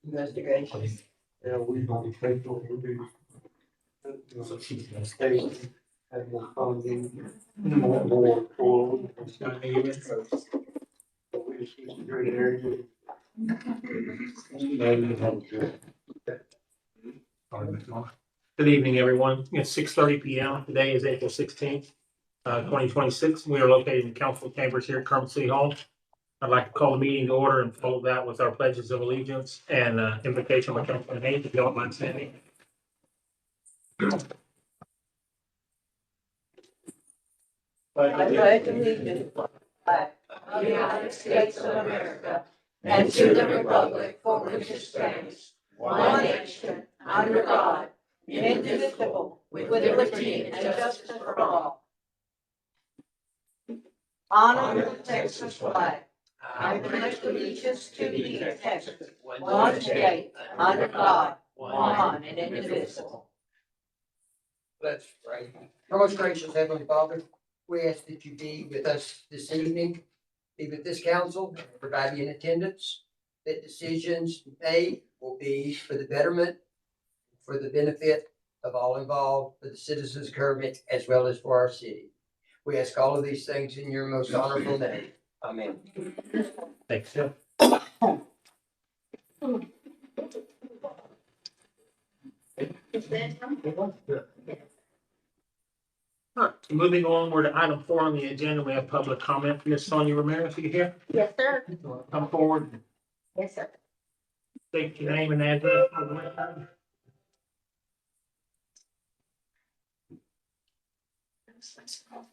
Investigation. Yeah, we don't take what we do. Stay and more funding, more full. We see great area. Good evening, everyone. It's 6:30 p.m. Today is April 16th, 2026. We are located in council chambers here at Kermit City Hall. I'd like to call the meeting to order and follow that with our pledges of allegiance and invocation by Councilman Hayes, if you don't mind standing. I pledge allegiance to the flag of the United States of America and to the republic for which it stands, one nation, under God, indivisible, with liberty and justice for all. Honor the Texas flag. I pledge allegiance to the Texas, one state, under God, one and indivisible. Let's pray. Our most gracious Heavenly Father, we ask that you be with us this evening, be with this council, everybody in attendance, that decisions made will be for the betterment, for the benefit of all involved, for the citizens of Kermit, as well as for our city. We ask all of these things in your most honorable name. Amen. Thanks. All right, moving on, we're to item 4 on the agenda. We have public comment. Ms. Sonia Ramirez, are you here? Yes, sir. Come forward, Yes, sir. state your name and address for the record.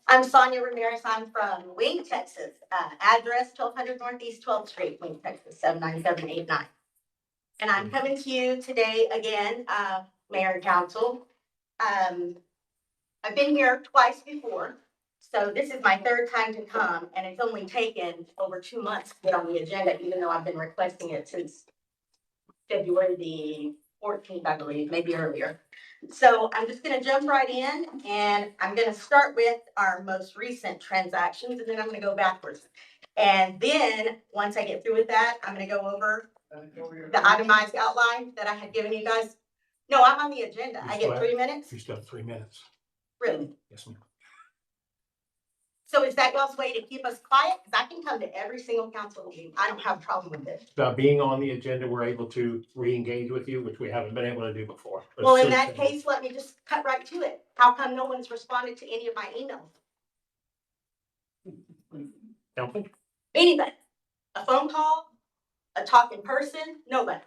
I'm Sonia Ramirez. I'm from Wing, Texas. Address 1200 Northeast 12th Street, Wing, Texas 79789. And I'm coming to you today again, Mayor and Council. I've been here twice before, so this is my third time to come, and it's only taken over 2 months to get on the agenda, even though I've been requesting it since February the 14th, I believe, maybe earlier. So I'm just going to jump right in, and I'm going to start with our most recent transactions, and then I'm going to go backwards. And then once I get through with that, I'm going to go over the itemized outline that I had given you guys. No, I'm on the agenda. I get 3 minutes? You still have 3 minutes. Really? Yes, ma'am. So is that y'all's way to keep us quiet? Because I can come to every single council meeting. I don't have a problem with it. Being on the agenda, we're able to re-engage with you, which we haven't been able to do before. Well, in that case, let me just cut right to it. How come no one's responded to any of my emails? Council, Anybody? A phone call? A talk in person? Nobody.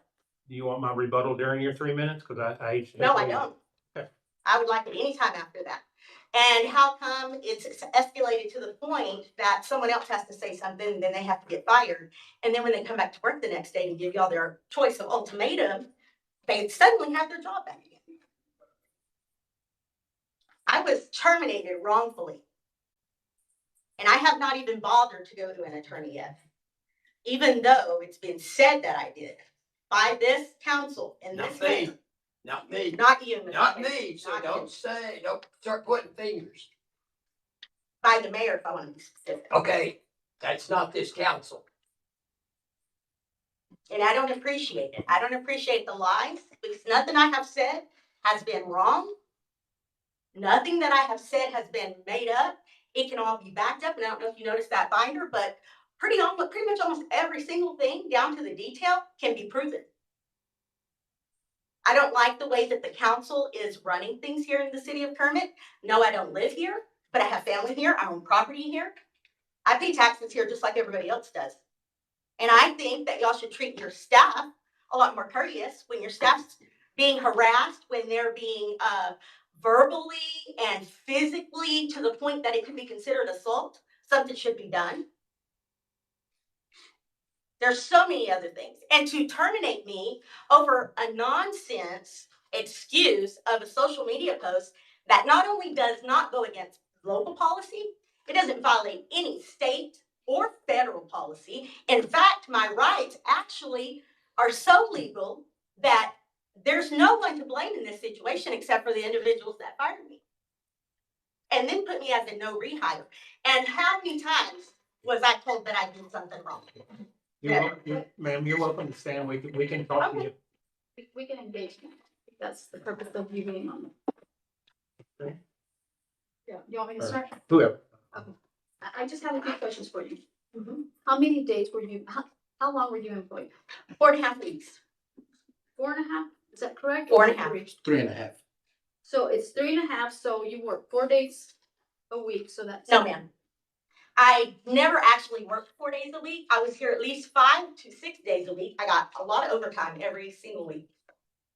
do you want my rebuttal during your 3 minutes? Because I. No, I don't. Okay. I would like it anytime after that. And how come it's escalated to the point that someone else has to say something and then they have to get fired? And then when they come back to work the next day and give y'all their choice of ultimatum, they suddenly have their job back again. I was terminated wrongfully. And I have not even bothered to go to an attorney yet. Even though it's been said that I did by this council and this mayor. Not me. Not you, Mr. Not Mayor. me. So Not don't you. say, don't start pointing fingers. By the mayor, if I want to be specific. Okay, that's not this council. And I don't appreciate it. I don't appreciate the lies because nothing I have said has been wrong. Nothing that I have said has been made up. It can all be backed up. And I don't know if you noticed that binder, but pretty much almost every single thing down to the detail can be proven. I don't like the way that the council is running things here in the city of Kermit. No, I don't live here, but I have family here. I own property here. I pay taxes here just like everybody else does. And I think that y'all should treat your staff a lot more courteous when your staff's being harassed, when they're being verbally and physically to the point that it could be considered assault. Something should be done. There's so many other things. And to terminate me over a nonsense excuse of a social media post that not only does not go against local policy, it doesn't violate any state or federal policy. In fact, my rights actually are so legal that There's no one to blame in this situation except for the individuals that fired me. And then put me as a no rehire. And how many times was I told that I did something wrong? Ma'am, you're welcome to stand. We can talk to you. We can engage now. That's the purpose of you being on. Okay. Yeah, you want me to start? Whoever. I just have a few questions for you. Mhm. How many days were you, how long were you employed? 4.5 weeks. 4.5? Is that correct? 4.5. 3.5. So it's 3.5, so you work 4 days a week, so that's. No, ma'am. I never actually worked 4 days a week. I was here at least 5 to 6 days a week. I got a lot of overtime every single week.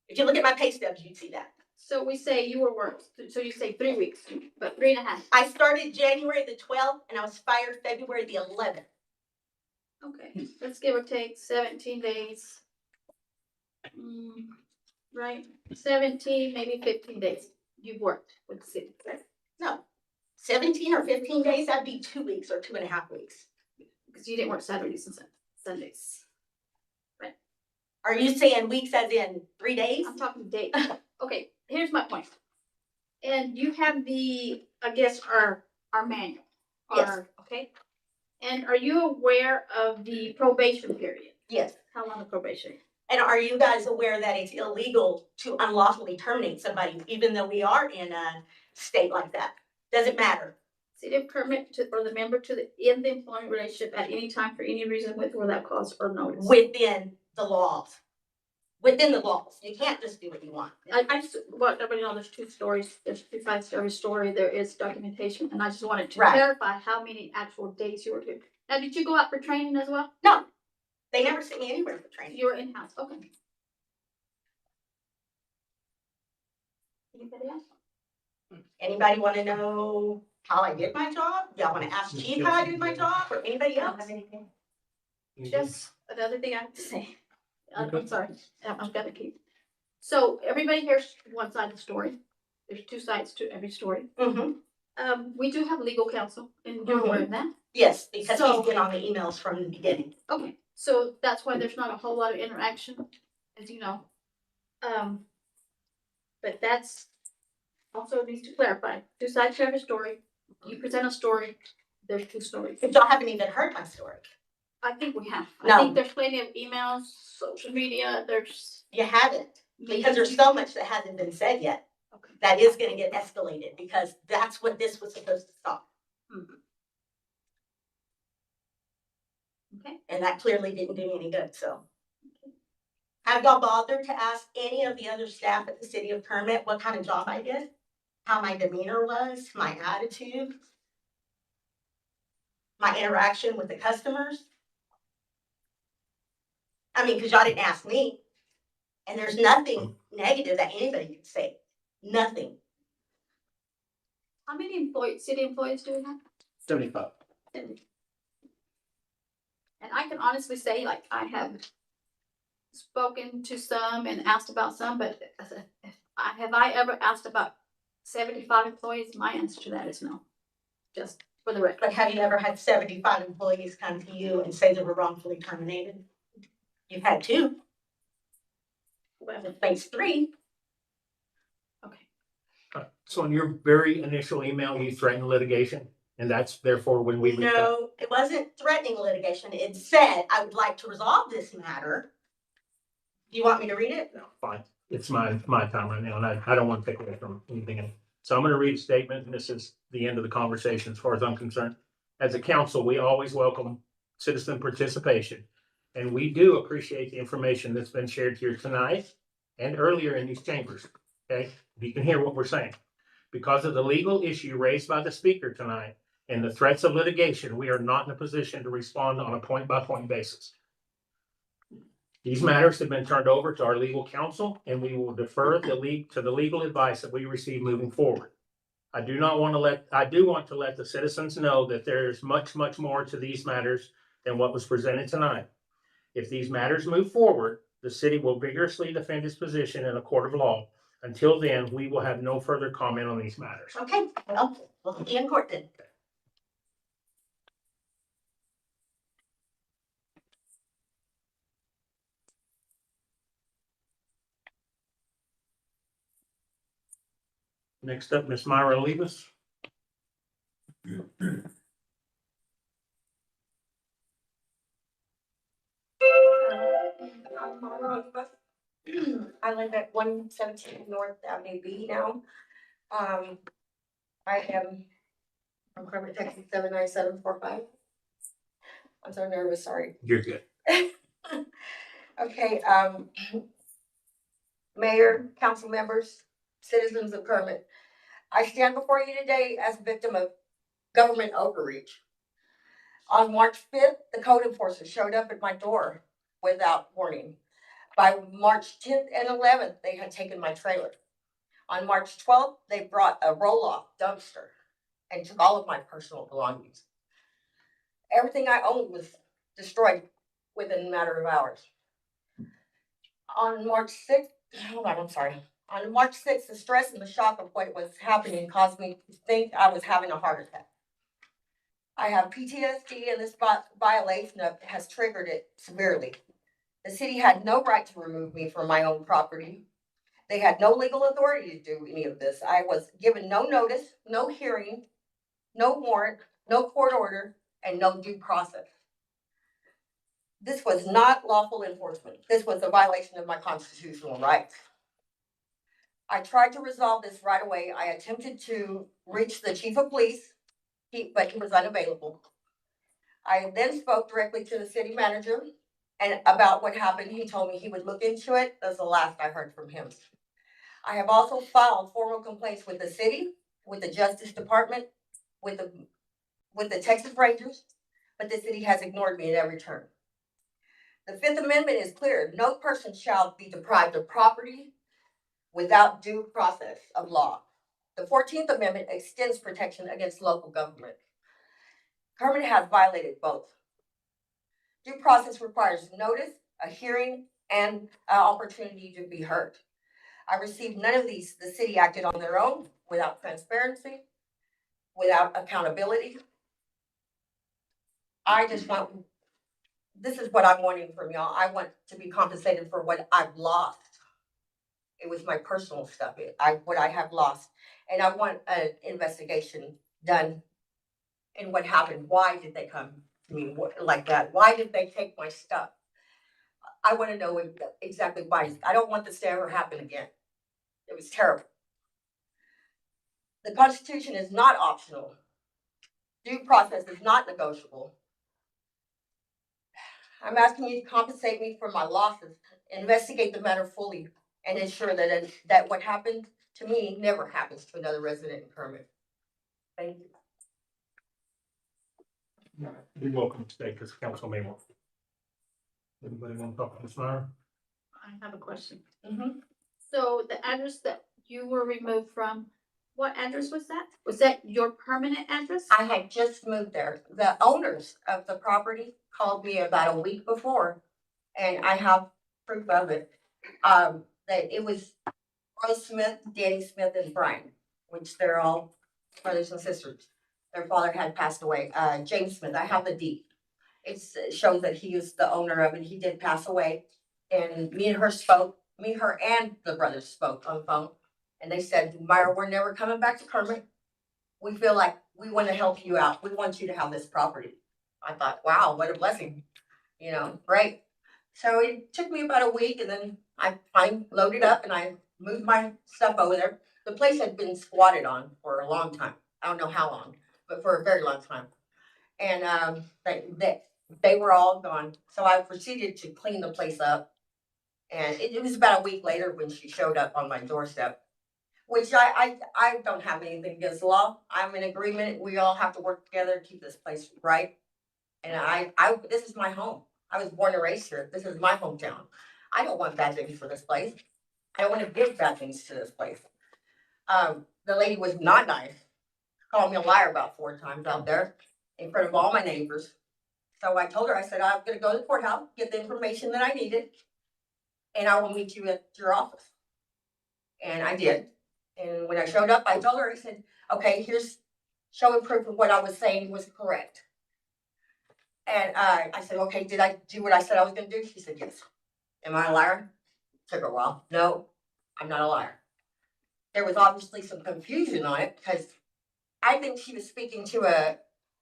If you look at my pay stubs, you'd see that. So we say you were worked, so you say 3 weeks, but 3.5. I started January the 12th and I was fired February the 11th. Okay, let's give or take 17 days. Right, 17, maybe 15 days you've worked with the city, right? No, 17 or 15 days, that'd be 2 weeks or 2.5 weeks. Because you didn't work Saturdays and Sundays. Are you saying weeks as in 3 days? I'm talking days. Okay, here's my point. And you have the, I guess, our manual. Yes. Okay. And are you aware of the probation period? Yes. How long the probation? And are you guys aware that it's illegal to unlawfully terminate somebody, even though we are in a state like that? Does it matter? City of Kermit to, or the member to the, in the employment relationship at any time for any reason with or without cause or notice. Within the laws. Within the laws. You can't just do what you want. I just want everybody to know there's 2 stories, there's 2 sides to every story, there is documentation, and I just wanted to Right. clarify how many actual days you were here. Now, did you go out for training as well? No, they never sent me anywhere for training. You were in-house, okay. Anybody else? Anybody want to know how I did my job? Y'all want to ask Chief how I did my job or anybody else? Just another thing I have to say. I'm Okay. sorry, I'm gonna keep. So everybody hears one side of the story. There's 2 sides to every story. Mm-hmm. We do have legal counsel, and you're aware of that. Yes, because So- he's been on the emails from the beginning. Okay, so that's why there's not a whole lot of interaction, as you know. But that's also needs to clarify. 2 sides to every story. You present a story, there's 2 stories. But y'all haven't even heard my story. I think we have. I No. think there's plenty of emails, social media, there's. You haven't, because there's so much that hasn't been said yet. Okay. That is gonna get escalated, because that's what this was supposed to stop. Okay. And that clearly didn't do me any good, so. Have y'all bothered to ask any of the other staff at the city of Kermit what kind of job I did? How my demeanor was, my attitude? My interaction with the customers? I mean, cause y'all didn't ask me. And there's nothing negative that anybody could say, nothing. How many city employees do we have? 75. And I can honestly say, like, I have spoken to some and asked about some, but have I ever asked about 75 employees? My answer to that is no. Just for the record. But have you ever had 75 employees come to you and say they were wrongfully terminated? You've had 2. Well, phase 3. Okay. So in your very initial email, you threatened litigation, and that's therefore when we reached out. No, it wasn't threatening litigation. It said, I would like to resolve this matter. Do you want me to read it? No, fine. It's my time right now, and I don't want to take away from anything else. So I'm going to read a statement, and this is the end of the conversation as far as I'm concerned. As a council, we always welcome citizen participation, and we do appreciate the information that's been shared here tonight and earlier in these chambers. Okay, you can hear what we're saying. Because of the legal issue raised by the speaker tonight and the threats of litigation, we are not in a position to respond on a point-by-point basis. These matters have been turned over to our legal counsel, and we will defer to the legal advice that we receive moving forward. I do want to let the citizens know that there is much, much more to these matters than what was presented tonight. If these matters move forward, the city will vigorously defend its position in a court of law. Until then, we will have no further comment on these matters. Okay, well, we'll be in court then. Next up, Ms. Myra Olivas. I live at 117 North Avenue B now. I am from Kermit, Texas 79745. I'm so nervous, sorry. You're good. Okay, Mayor, council members, citizens of Kermit, I stand before you today as a victim of government overreach. On March 5th, the code enforcement showed up at my door without warning. By March 10th and 11th, they had taken my trailer. On March 12th, they brought a roll-off dumpster and took all of my personal belongings. Everything I owned was destroyed within a matter of hours. On March 6th, On March 6th, the stress and the shock of what was happening caused me to think I was having a heart attack. I have PTSD and this violation has triggered it severely. The city had no right to remove me from my own property. They had no legal authority to do any of this. I was given no notice, no hearing, no warrant, no court order, and no due process. This was not lawful enforcement. This was a violation of my constitutional rights. I tried to resolve this right away. I attempted to reach the chief of police, but he was unavailable. I then spoke directly to the city manager and about what happened. He told me he would look into it. That's the last I heard from him. I have also filed formal complaints with the city, with the Justice Department, with the Texas Rangers, but the city has ignored me at every turn. The Fifth Amendment is clear. No person shall be deprived of property without due process of law. The 14th Amendment extends protection against local government. Kermit has violated both. Due process requires notice, a hearing, and an opportunity to be heard. I received none of these. The city acted on their own, without transparency, without accountability. This is what I'm wanting from y'all. I want to be compensated for what I've lost. It was my personal stuff, what I have lost. And I want an investigation done in what happened. Why did they come to me like that? Why did they take my stuff? I want to know exactly why. I don't want this to ever happen again. It was terrible. The Constitution is not optional. Due process is not negotiable. I'm asking you to compensate me for my losses, investigate the matter fully, and ensure that what happened to me never happens to another resident in Kermit. Thank you. You're welcome to stay because council may want. Anybody want to talk to Ms. Myra? I have a question. Mhm. So the address that you were removed from, what address was that? Was that your permanent address? I had just moved there. The owners of the property called me about a week before, and I have proof of it. That it was Roy Smith, Danny Smith, and Brian, which they're all brothers and sisters. Their father had passed away. James Smith, I have the deed. It shows that he is the owner of it. He did pass away. And me and her and the brothers spoke on the phone. And they said, Myra, we're never coming back to Kermit. We feel like we want to help you out. We want you to have this property. I thought, wow, what a blessing. You know, great. So it took me about a week, and then I loaded up and I moved my stuff over there. The place had been squatted on for a long time. I don't know how long, but for a very long time. And they were all gone. So I proceeded to clean the place up. And it was about a week later when she showed up on my doorstep, which I don't have anything against the law. I'm in agreement. We all have to work together to keep this place right. And this is my home. I was born and raised here. This is my hometown. I don't want bad things for this place. I don't want to give bad things to this place. The lady was not nice. Called me a liar about 4 times out there in front of all my neighbors. So I told her, I said, I'm going to go to the courthouse, get the information that I needed, and I will meet you at your office. And I did. And when I showed up, I told her, I said, okay, here's showing proof of what I was saying was correct. And I said, okay, did I do what I said I was going to do? She said, yes. Am I a liar? Took her a while. No, I'm not a liar. there was obviously some confusion on it, because I think she was speaking to a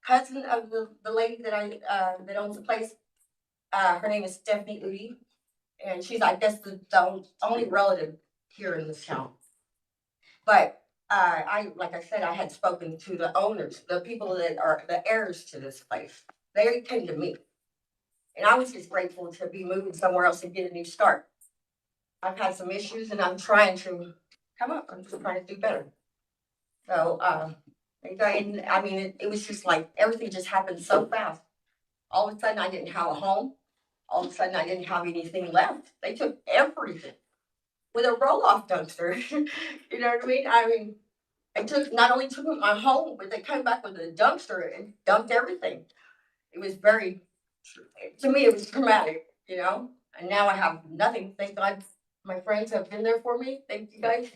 cousin of the lady that owns the place. Her name is Stephanie Udi, and she's, I guess, the only relative here in this town. But like I said, I had spoken to the owners, the people that are the heirs to this place. They came to me. And I was just grateful to be moving somewhere else and get a new start. I've had some issues and I'm trying to come up. I'm just trying to do better. So, and I mean, it was just like everything just happened so fast. All of a sudden, I didn't have a home. All of a sudden, I didn't have anything left. They took everything with a roll-off dumpster. You know what I mean? I mean, not only took my home, but they came back with a dumpster and dumped everything. It was very, to me, it was traumatic, you know? And now I have nothing. Thank God my friends have been there for me. Thank you guys.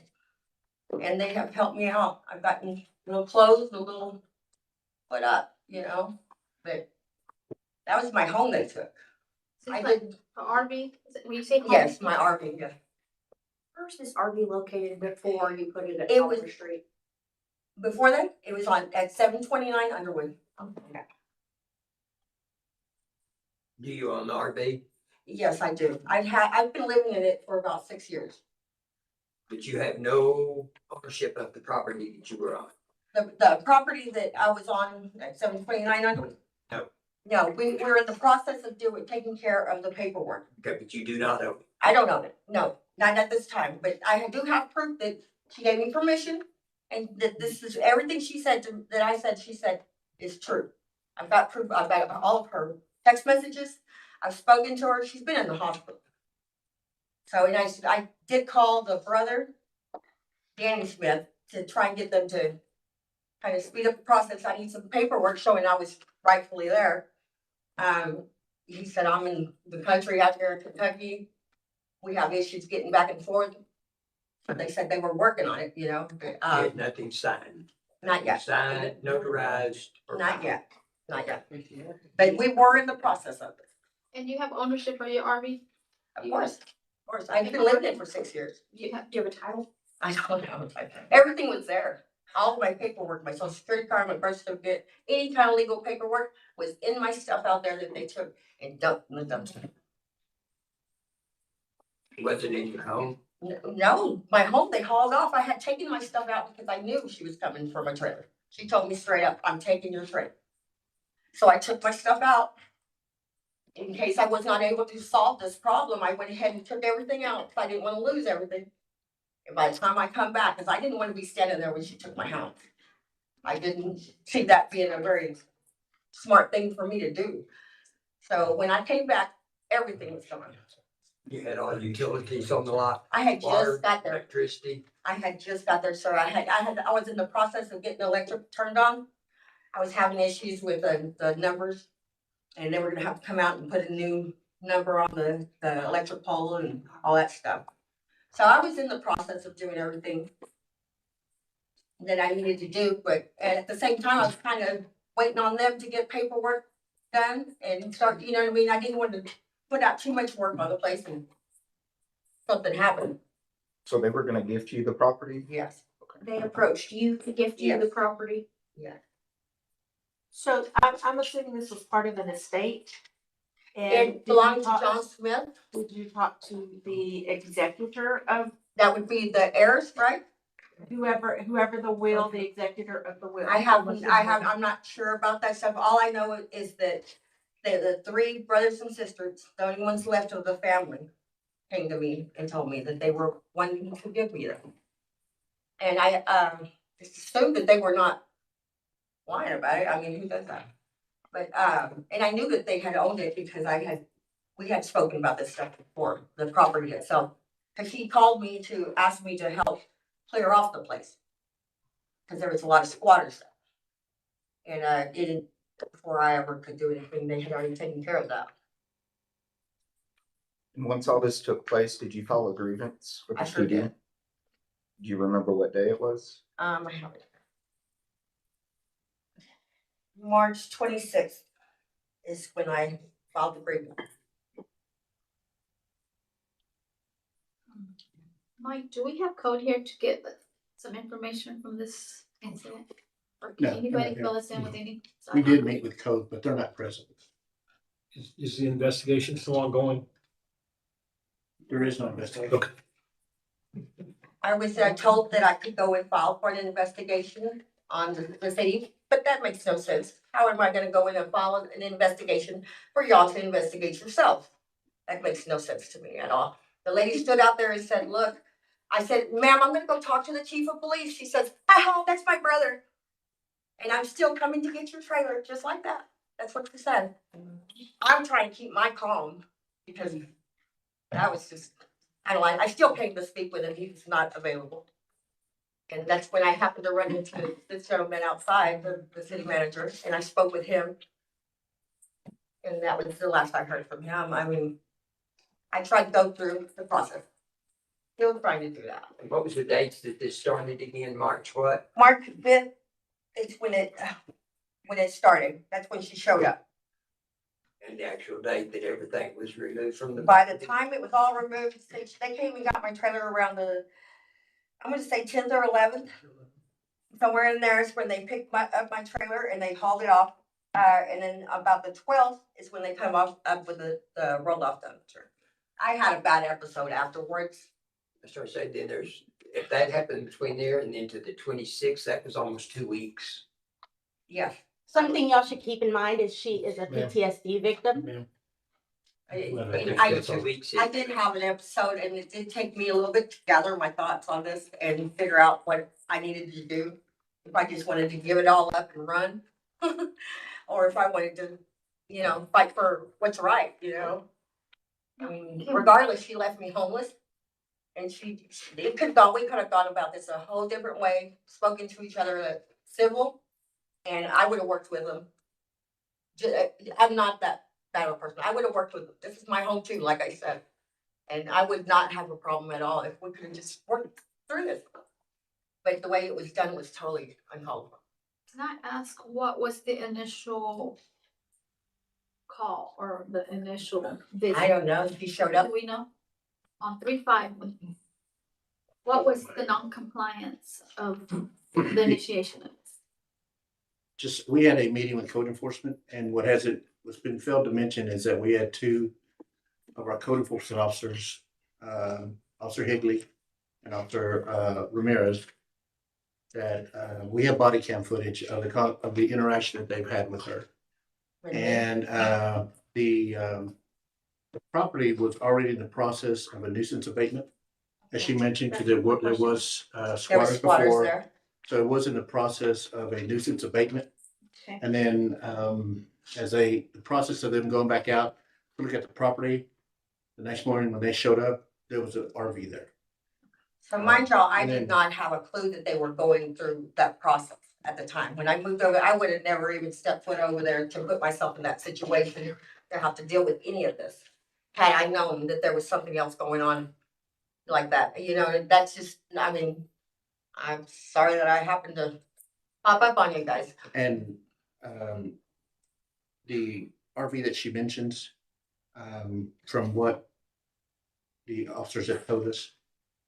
And they have helped me out. I've gotten little clothes, a little put up, you know? But that was my home they took. I did, An RV, when you say home? yes, my RV, yeah. Where's this RV located before you put it at It was- Culver Street? Before that, it was at 729 Underwood. Okay. Do you own the RV? Yes, I do. I've been living in it for about 6 years. But you have no ownership of the property that you were on? The property that I was on at 729 Underwood. No. No, we were in the process of taking care of the paperwork. Okay, but you do not own it. I don't own it. No, not at this time, but I do have proof that she gave me permission and that this is everything she said that I said she said is true. I've got proof. I've got all of her text messages. I've spoken to her. She's been in the hospital. So, and I did call the brother, Danny Smith, to try and get them to kind of speed up the process. I need some paperwork showing I was rightfully there. He said, I'm in the country out here in Kentucky. We have issues getting back and forth. But they said they were working on it, you know, but, You had nothing signed? not yet, Signed, notarized? or not yet, not yet. But we were in the process of it. And you have ownership of your RV? Of course. I've been living it for 6 years. Do you have a title? I don't know. Everything was there. All of my paperwork, my social security card, my birth certificate, any kind of legal paperwork was in my stuff out there that they took and dumped in the dumpster. Was it in your home? No, my home, they hauled off. I had taken my stuff out because I knew she was coming for my trailer. She told me straight up, I'm taking your trailer. So I took my stuff out. In case I was not able to solve this problem, I went ahead and took everything out because I didn't want to lose everything. And by the time I come back, because I didn't want to be standing there when she took my house. I didn't see that being a very smart thing for me to do. So when I came back, everything was gone. You had all utilities on the lot? I had Water, just got there. electricity? I had just got there, sir. I was in the process of getting the electric turned on. I was having issues with the numbers. And they were gonna have to come out and put a new number on the electric pole and all that stuff. So I was in the process of doing everything that I needed to do, but at the same time, I was kind of waiting on them to get paperwork done and start, you know what I mean? I didn't want to put out too much work on the place and something happened. So they were gonna gift you the property? Yes. They approached you to gift you the Yes. property? Yeah. So I'm assuming this was part of an estate? And It did you belonged to talk- John Smith. Did you talk to the executor of That would be the heirs, right? whoever the will, the executor of the will? I'm not sure about that stuff. All I know is that the three brothers and sisters, the only ones left of the family, came to me and told me that they were wanting to give me them. And I just assumed that they were not lying about it. I mean, who does that? But and I knew that they had owned it because we had spoken about this stuff before, the property itself. Because he called me to ask me to help clear off the place. Because there was a lot of squatter stuff. And didn't, before I ever could do anything, they had already taken care of that. And once all this took place, did you file a grievance with I the sure studio? did. Do you remember what day it was? I have it. March 26th is when I filed the grievance. Mike, do we have code here to get some information from this incident? Or No, can anybody no, fill us in with any? We did meet with code, but they're not present. Is the investigation still ongoing? There is no investigation. Okay. I was told that I could go and file for an investigation on the city, but that makes no sense. How am I gonna go in and file an investigation for y'all to investigate yourself? That makes no sense to me at all. The lady stood out there and said, look, I said, ma'am, I'm gonna go talk to the chief of police. She says, oh, that's my brother. And I'm still coming to get your trailer, just like that. That's what she said. I'm trying to keep my calm because that was just, I don't like, I still came to speak with him. He was not available. And that's when I happened to run into this gentleman outside, the city manager, and I spoke with him. And that was the last I heard from him. I mean, I tried to go through the process. Still trying to do that. And what was the dates that this started again, March what? March 5th is when it started. That's when she showed up. And the actual date that everything was removed from the. By the time it was all removed, they came and got my trailer around I'm gonna say 10th or 11th. Somewhere in there is when they picked up my trailer and they hauled it off. And then about the 12th is when they come up with the roll off dumpster. I had a bad episode afterwards. I started saying then if that happened between there and into the 26th, that was almost 2 weeks. Yes. Something y'all should keep in mind is she is a Ma'am. PTSD victim. Ma'am. It's 2 weeks. I did have an episode and it did take me a little bit to gather my thoughts on this and figure out what I needed to do. If I just wanted to give it all up and run. Or if I wanted to, fight for what's right, I mean, regardless, she left me homeless. And we could have gone about this a whole different way, spoken to each other civil, and I would have worked with them. I'm not that bad of a person. I would have worked with them. This is my home too, like I said. And I would not have a problem at all if we could have just worked through this. But the way it was done was totally uncalled for. Can I ask, what was the initial call or the initial visit? I don't know, she showed up. Do we know? On 3/5, what was the non-compliance of the initiation of this? We had a meeting with code enforcement, and what's been failed to mention is that we had two of our code enforcement officers, Officer Higley and Officer Ramirez, that we have body cam footage of the interaction that they've had with her. And the property was already in the process of a nuisance abatement, as she mentioned, because there was There were squatters squatters before. there. So it was in the process of a nuisance abatement. Okay. And then, the process of them going back out to look at the property, the next morning when they showed up, there was an RV there. So mind y'all, I And did then- not have a clue that they were going through that process at the time. When I moved over, I would have never even stepped foot over there to put myself in that situation to have to deal with any of this. Had I known that there was something else going on like that, that's just, I mean, I'm sorry that I happened to pop up on you guys. And the RV that she mentions, from what the officers have told us,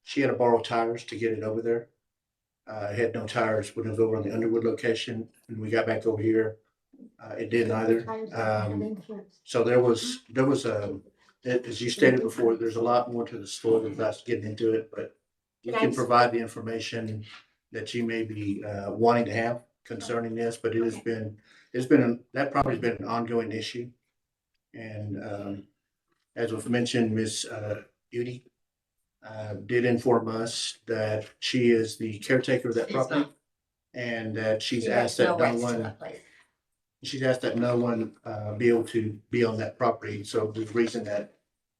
she had to borrow tires to get it over there. It had no tires when it was over on the Underwood location, and we got back over here. It didn't either. So there was as you stated before, there's a lot more to the story without getting into it, but we can provide the information that you may be wanting to have concerning this, but that property's been an ongoing issue. And as was mentioned, Ms. Udi did inform us that she is the caretaker of that She's property. not. And that she's She has asked that no no rights to one, that place. be able to be on that property. So the reason that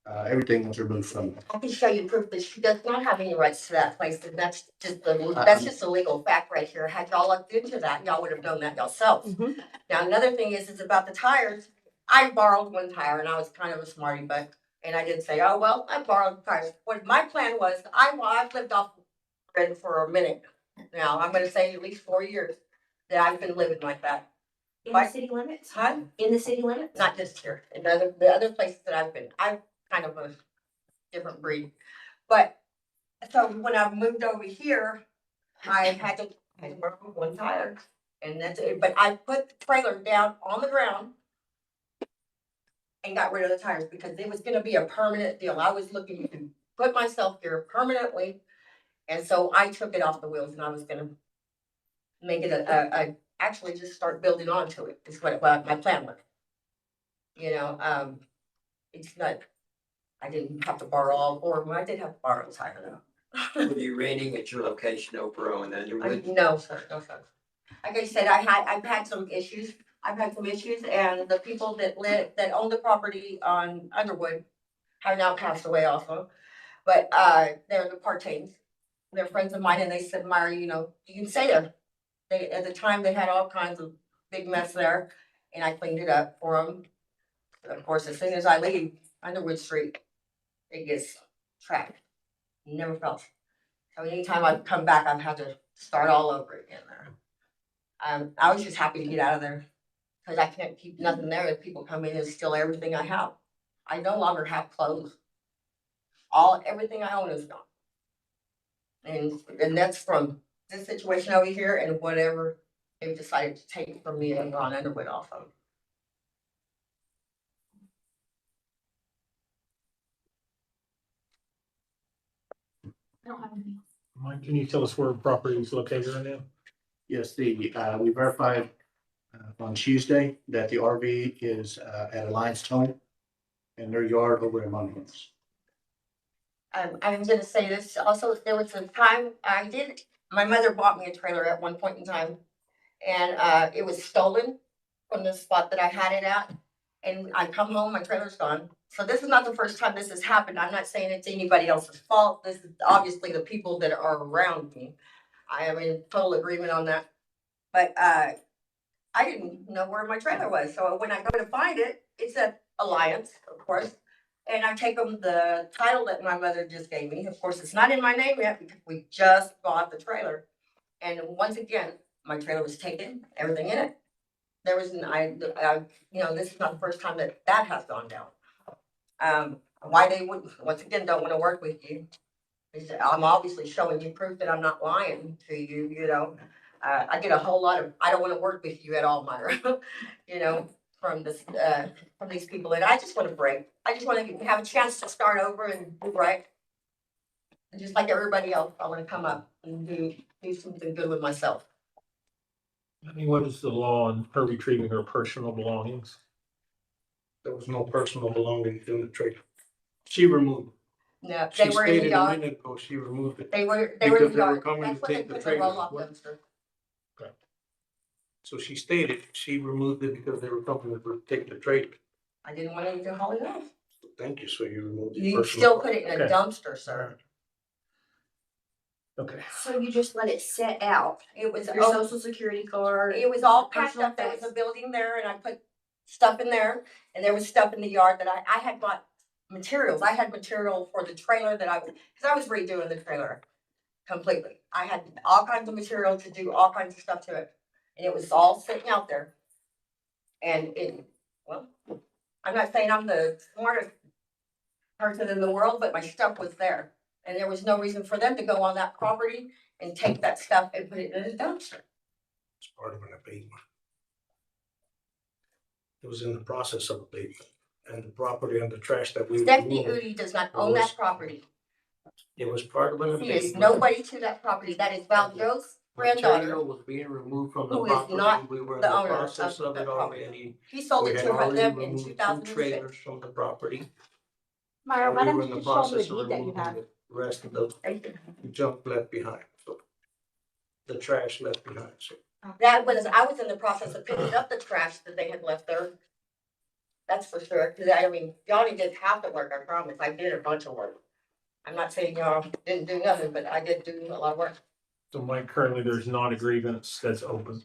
everything was removed from it. I can show you proof that she does not have any rights to that place, and that's just a legal fact right here. Had y'all looked into that, y'all would have known that yourselves. Mhm. Now, another thing is about the tires. I borrowed one tire and I was kind of a smarty butt, and I didn't say, oh, well, I borrowed tires. What my plan was, I've lived off grid for a minute. Now, I'm gonna say at least 4 years that I've been living like that. In Why? the city limits? Huh? In the city limits? Not just here, and the other places that I've been, I'm kind of a different breed. But, so when I moved over here, I had to work with one tire, and that's it, but I put the trailer down on the ground and got rid of the tires because it was gonna be a permanent deal. I was looking to put myself here permanently. And so I took it off the wheels and I was gonna make it actually just start building onto it, is what my plan was. You know, it's not, I didn't have to borrow all four of them, I did have to borrow a tire though. Were you renting at your location over on Underwood? No, sir, no, sir. Like I said, I've had some issues, and the people that own the property on Underwood have now passed away also. But, they're the Partains, they're friends of mine, and they said, Myra, you know, you can stay there. They, at the time, they had all kinds of big mess there, and I cleaned it up for them. Of course, as soon as I leave Underwood Street, it gets tracked. Never felt. So anytime I come back, I've had to start all over again there. I was just happy to get out of there because I can't keep nothing there if people come in and steal everything I have. I no longer have clothes. Everything I own is gone. And that's from this situation over here and whatever they've decided to take from me and Ron Underwood also. I don't have anything. Mike, can you tell us where the property is located right now? Yes, we verified on Tuesday that the RV is at Alliance Towing in their yard over in Monmouth. I'm gonna say this also, there was a time my mother bought me a trailer at one point in time. And it was stolen from the spot that I had it at. And I come home, my trailer's gone. So this is not the first time this has happened. I'm not saying it's anybody else's fault. This is obviously the people that are around me. I am in total agreement on that. But I didn't know where my trailer was. So when I go to find it, it's at Alliance, of course. And I take them the title that my mother just gave me. Of course, it's not in my name yet because we just bought the trailer. And once again, my trailer was taken, everything in it. There was, this is not the first time that has gone down. Why they wouldn't, once again, don't want to work with you. I'm obviously showing you proof that I'm not lying to you, you know. I get a whole lot of, I don't want to work with you at all, Myra, you know, from these people. And I just want to break. I just want to have a chance to start over and do right. And just like everybody else, I want to come up and do something good with myself. I mean, what is the law on her retrieving her personal belongings? There was no personal belongings in the trailer. She removed it. No, She they were in the stated a yard. minute ago she removed it. They were in because the they were yard. coming That's to when they take the put the trailer. roll-off dumpster. So she stated she removed it because they were coming to take the trailer. I didn't want anything to haul it off. So thank you, so you removed it. You still put it in a Okay. dumpster, sir. Okay. So you just let it sit out, It was, your social security card? it was all packed personal up. There was things. a building there and I put stuff in there. And there was stuff in the yard that I had bought materials. I had material for the trailer because I was redoing the trailer completely. I had all kinds of material to do all kinds of stuff to it. And it was all sitting out there. And I'm not saying I'm the smartest person in the world, but my stuff was there. And there was no reason for them to go on that property and take that stuff and put it in a dumpster. It's part of an abatement. It was in the process of abatement. And the property and the trash that we Stephanie removed, Udi does not own that property. it was part of an She is abatement. nobody to that property. That is Val Joe's granddaughter. Material was being removed from the who is property. not We were in the the owner process of of that it property. already. He sold We it had to already them in removed 2 2006. trailers from the property. Myra, why We were don't in you the just show me process the of deed that you removing have? the rest of the junk left behind, so the trash left behind, so. I was in the process of picking up the trash that they had left there. That's for sure. Cause I mean, y'all did half the work, I promise. I did a bunch of work. I'm not saying y'all didn't do nothing, but I did do a lot of work So Mike, currently there's not a grievance that's open.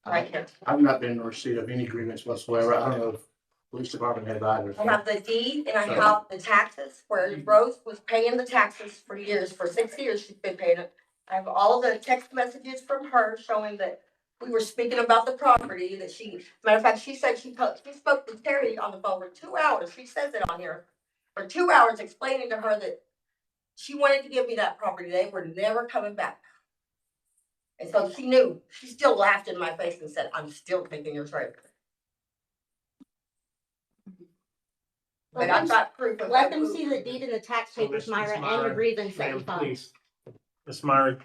right here. I've not been in receipt of any agreements whatsoever. I don't know if police department has either. I have the deed and I have the taxes where Rose was paying the taxes for years, for 6 years she's been paying it. I have all the text messages from her showing that we were speaking about the property that matter of fact, she said she spoke to Terry on the phone for 2 hours. She says it on here. For 2 hours explaining to her that she wanted to give me that property. They were never coming back. And so she knew, she still laughed in my face and said, I'm still taking your trailer. But I've got proof of. Let them see the deed and the tax So, papers, Ms. Myra, and Myra, your grievance that you Ma'am, filed. please. Ms. Myra,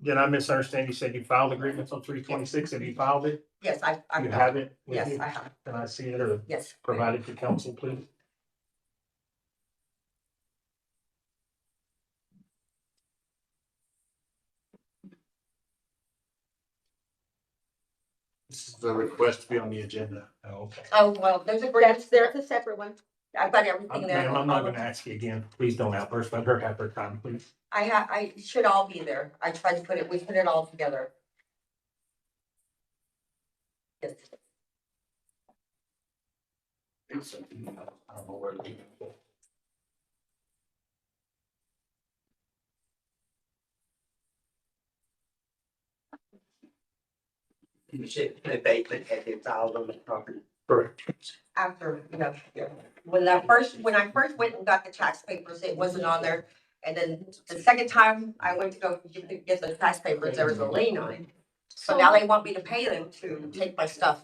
did I misunderstand? You said you filed agreements on 326. Have you filed it? Yes, I. You have it with Yes, you? I have. Can I see it or Yes. provide it to council, please? This is the request to be on the agenda. Oh, okay. Oh, well, there's agreements There's there. a separate one. I've got everything there. Ma'am, I'm not gonna ask you again. Please don't outburst. Let her have her time, please. I should all be there. I tried to put it, we put it all together. Yes. I don't know where to be. You said an abatement had been filed on the property. Correct. After, yeah. When I first went and got the tax papers, it wasn't on there. And then the second time I went to go get the tax papers, there was a lien on it. So now they want me to pay them to take my stuff.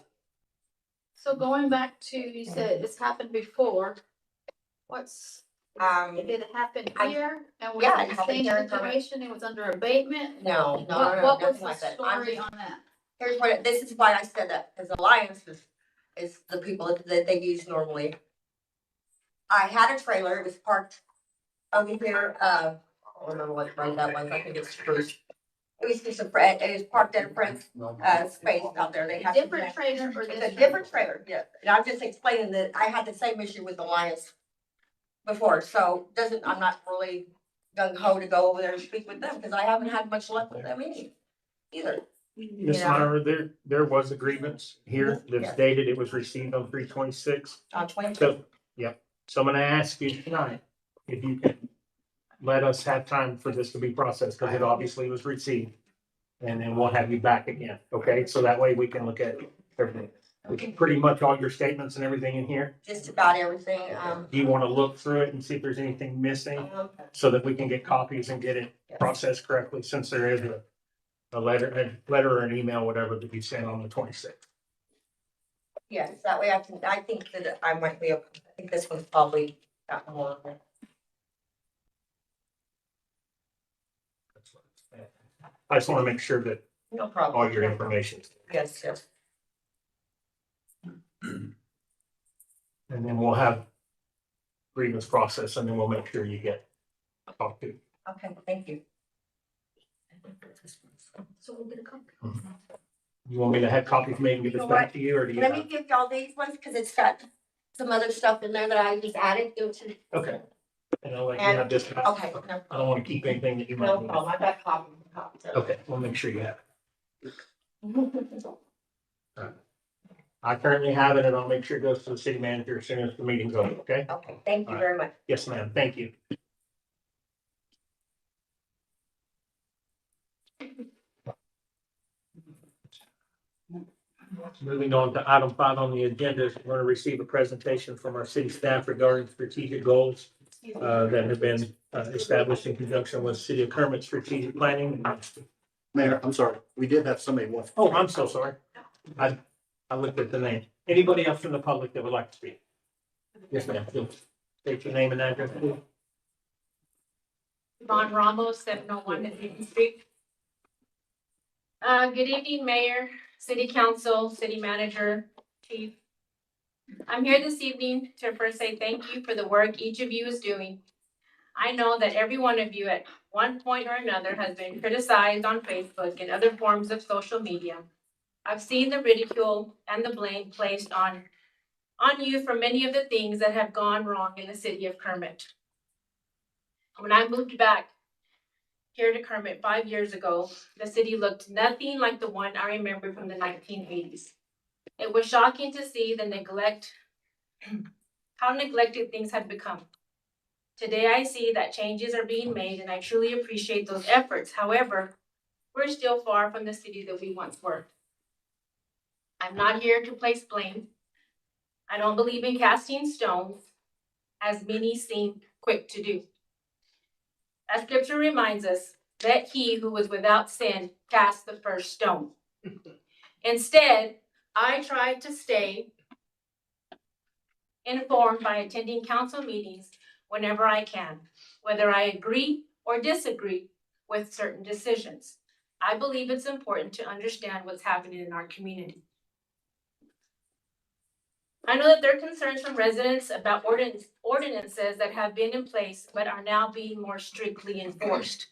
So going back to, you said it's happened before, did it happen here? And was Yeah, it it the happened same here in Kermit. situation, it was under abatement? No, What was nothing the like that. I'm story just- on that? Here's what, this is why I said that, because Alliance is the people that they use normally. I had a trailer, it was parked over here, I don't remember what road that was, I think it's Spruce. It was just it was parked at a friend's, space out there, they have. Different trailer or It's this? a different trailer, yeah, and I'm just explaining that I had the same issue with Alliance before, so I'm not really gung ho to go over there and speak with them, because I haven't had much luck with them either. Ms. Yeah. Myra, there was agreements here that's Yeah. dated. It was received on 326. On 20. So, yep. So I'm gonna ask you tonight if you can let us have time for this to be processed, because it obviously was received. And then we'll have you back again, okay? So that way we can look at everything. Pretty much all your statements and everything in here. Just about everything, Do you want to look through it and see if there's anything missing so that we can get copies and get it processed correctly, since there is a letter or an email, whatever, that you sent on the 26th. yes, that way I think that I might be able, I think this one's probably got more of it. I just want to make sure that No problem. all your information, Yes, yes. and then we'll have grievance process, and then we'll make sure you get talked to. Okay, thank you. So we'll get a copy. You want me to have copies made and give this back to you, or do you Let me have? give y'all these ones, because it's got some other stuff in there that I just added to it. Okay. And I'll let you have this. back. Okay, no I don't want to keep anything that you no might need. problem, I got copies. Okay, we'll make sure you have it. I currently have it, and I'll make sure it goes to the city manager as soon as the meeting's over, okay? Okay, thank you very much. Yes, ma'am, thank you. Moving on to item 5 on the agenda, we're going to receive a presentation from our city staff regarding strategic goals that have been established in conjunction with City of Kermit strategic planning. Mayor, I'm sorry, we did have somebody want. Oh, I'm so sorry. I looked at the name. Anybody else from the public that would like to speak? Yes, ma'am. Please state your name and address, please. Yvonne Ramos, 701 Newton Street. Good evening, Mayor, City Council, City Manager, Chief. I'm here this evening to first say thank you for the work each of you is doing. I know that every one of you at one point or another has been criticized on Facebook and other forms of social media. I've seen the ridicule and the blame placed on you for many of the things that have gone wrong in the city of Kermit. When I moved back here to Kermit 5 years ago, the city looked nothing like the one I remember from the 1980s. It was shocking to see the neglect, how neglected things had become. Today I see that changes are being made and I truly appreciate those efforts. However, we're still far from the city that we once were. I'm not here to place blame. I don't believe in casting stones, as many seem quick to do. As scripture reminds us, let he who was without sin cast the first stone. Instead, I tried to stay informed by attending council meetings whenever I can, whether I agree or disagree with certain decisions. I believe it's important to understand what's happening in our community. I know that there are concerns from residents about ordinances that have been in place but are now being more strictly enforced.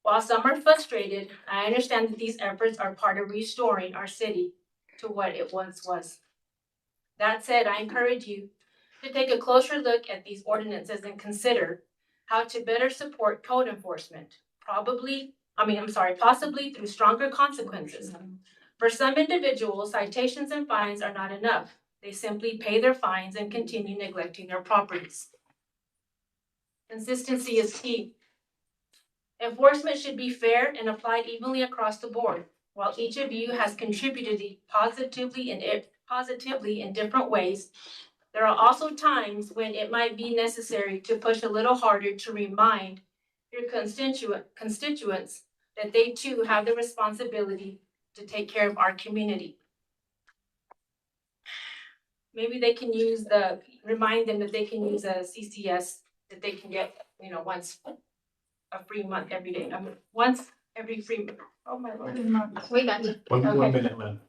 While some are frustrated, I understand that these efforts are part of restoring our city to what it once was. That said, I encourage you to take a closer look at these ordinances and consider how to better support code enforcement, possibly through stronger consequences. For some individuals, citations and fines are not enough. They simply pay their fines and continue neglecting their properties. Consistency is key. Enforcement should be fair and applied evenly across the board. While each of you has contributed positively in different ways, there are also times when it might be necessary to push a little harder to remind your constituents that they too have the responsibility to take care of our community. Maybe they can remind them that they can use a CCS that they can get, once a free month every day. Once every free month. Oh my Lord. We got you. One minute, man.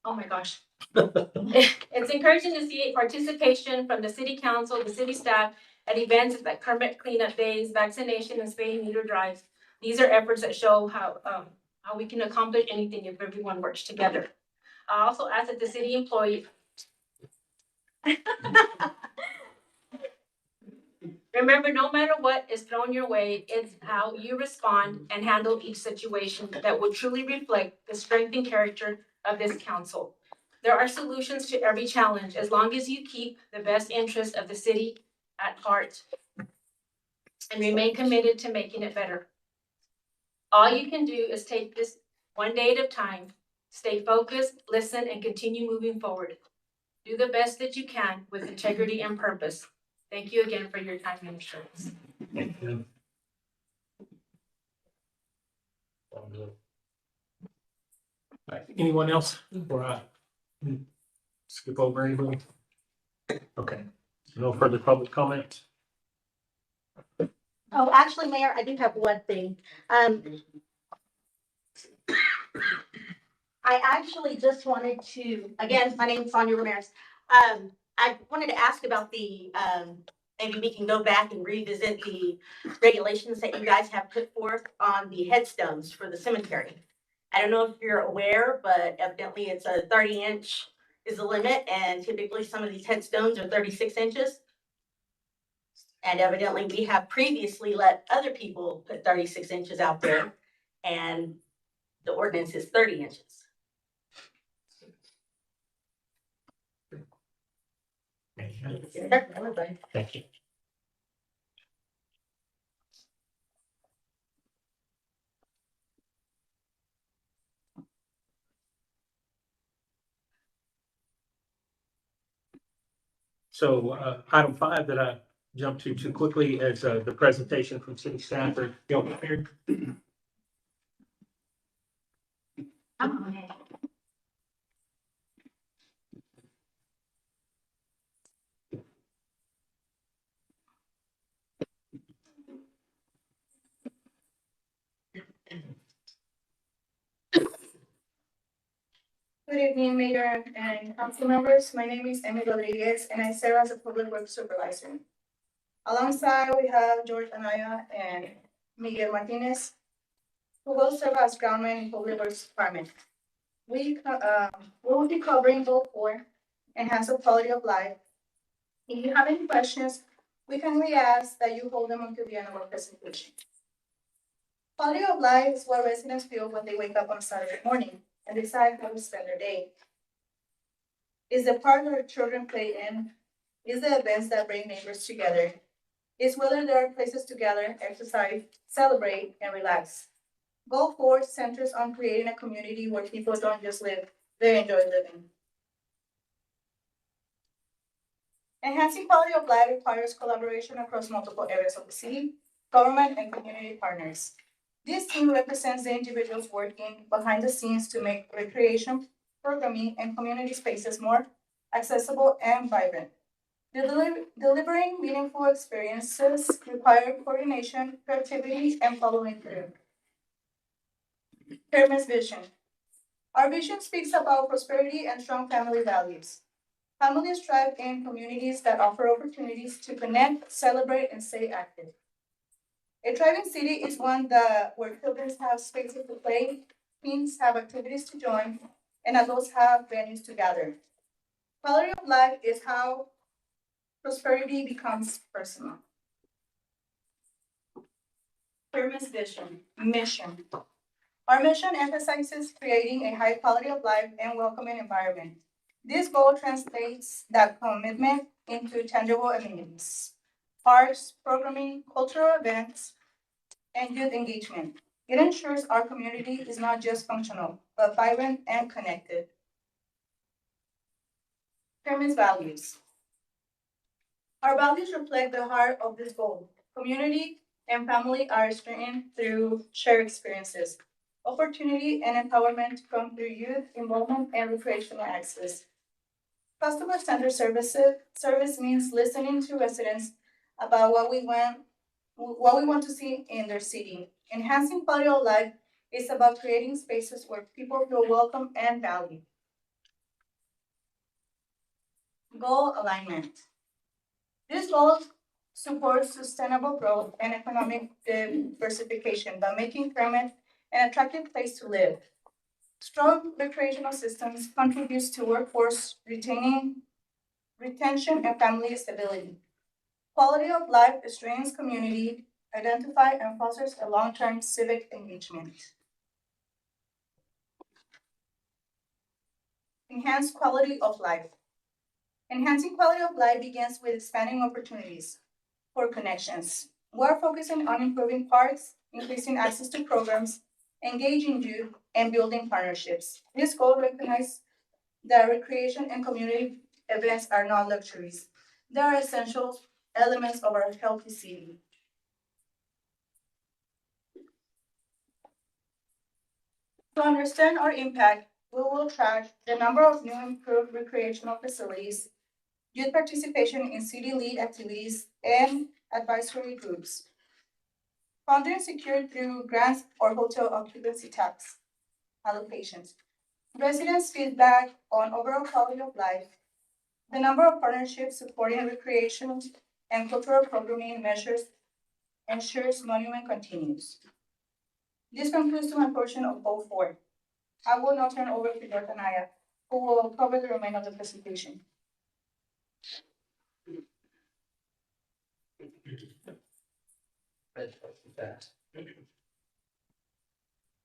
Oh my gosh. It's encouraging to see participation from the city council, the city staff at events like Kermit cleanup days, vaccination and spay and neuter drives. These are efforts that show how we can accomplish anything if everyone works together. I also ask that the city employee remember, no matter what is thrown your way, it's how you respond and handle each situation that will truly reflect the strength and character of this council. There are solutions to every challenge as long as you keep the best interest of the city at heart and remain committed to making it better. All you can do is take this one day at a time, stay focused, listen, and continue moving forward. Do the best that you can with integrity and purpose. Thank you again for your time and assurance. Thank you. Anyone else? Before I skip over anything? Okay, no further public comment? Oh, actually, Mayor, I do have one thing. I actually just wanted to, again, my name is Sonia Ramirez. I wanted to ask about maybe we can go back and revisit the regulations that you guys have put forth on the headstones for the cemetery. I don't know if you're aware, but evidently it's a 30-inch is the limit, and typically some of these headstones are 36 inches. And evidently we have previously let other people put 36 inches out there, and the ordinance is 30 inches. Thank you. So item 5 that I jumped to too quickly is the presentation from city staff. Are y'all prepared? Good evening, Mayor and council members. My name is Emily Rodriguez, and I serve as a public works supervisor. Alongside, we have George Anaya and Miguel Martinez, who will serve as groundmen in public works department. We will be covering Goal 4, enhance the quality of life. If you have any questions, we kindly ask that you hold them until the end of our presentation. Quality of life is what residents feel when they wake up on Saturday morning and decide how to spend their day. Is the park their children play in? Is the events that bring neighbors together? Is whether there are places to gather, exercise, celebrate, and relax. Goal 4 centers on creating a community where people don't just live, they enjoy living. Enhancing quality of life requires collaboration across multiple areas of the city. government, and community partners. This team represents the individuals working behind the scenes to make recreation, programming, and community spaces more accessible and vibrant. Delivering meaningful experiences require coordination, creativity, and following through. Pyramid's vision. Our vision speaks about prosperity and strong family values. Families thrive in communities that offer opportunities to connect, celebrate, and stay active. A thriving city is one where children have spaces to play, teens have activities to join, and adults have venues to gather. Quality of life is how prosperity becomes personal. Pyramid's vision, mission. Our mission emphasizes creating a high quality of life and welcoming environment. This goal translates that commitment into tangible amenities, parks, programming, cultural events, and youth engagement. It ensures our community is not just functional, but vibrant and connected. Pyramid's values. Our values reflect the heart of this goal. Community and family are strengthened through shared experiences. Opportunity and empowerment come through youth involvement and recreational access. Customer-centered service means listening to residents about what we want to see in their city. Enhancing quality of life is about creating spaces where people feel welcome and valued. Goal alignment. This goal supports sustainable growth and economic diversification by making Pyramid an attractive place to live. Strong recreational systems contributes to workforce retention and family stability. Quality of life strengthens community, identify and fosters a long-term civic engagement. Enhance quality of life. Enhancing quality of life begins with expanding opportunities for connections. We're focusing on improving parks, increasing access to programs, engaging youth, and building partnerships. This goal recognizes that recreation and community events are not luxuries. They are essential elements of our healthy city. To understand our impact, we will track the number of new improved recreational facilities, youth participation in city lead activities, and advisory groups. Funding secured through grants or hotel occupancy tax allocations. Residents' feedback on overall quality of life, the number of partnerships supporting recreation and cultural programming measures ensures monument continues. This concludes my portion of Goal 4. I will now turn over to Dr. Naya, who will cover the remainder of the presentation.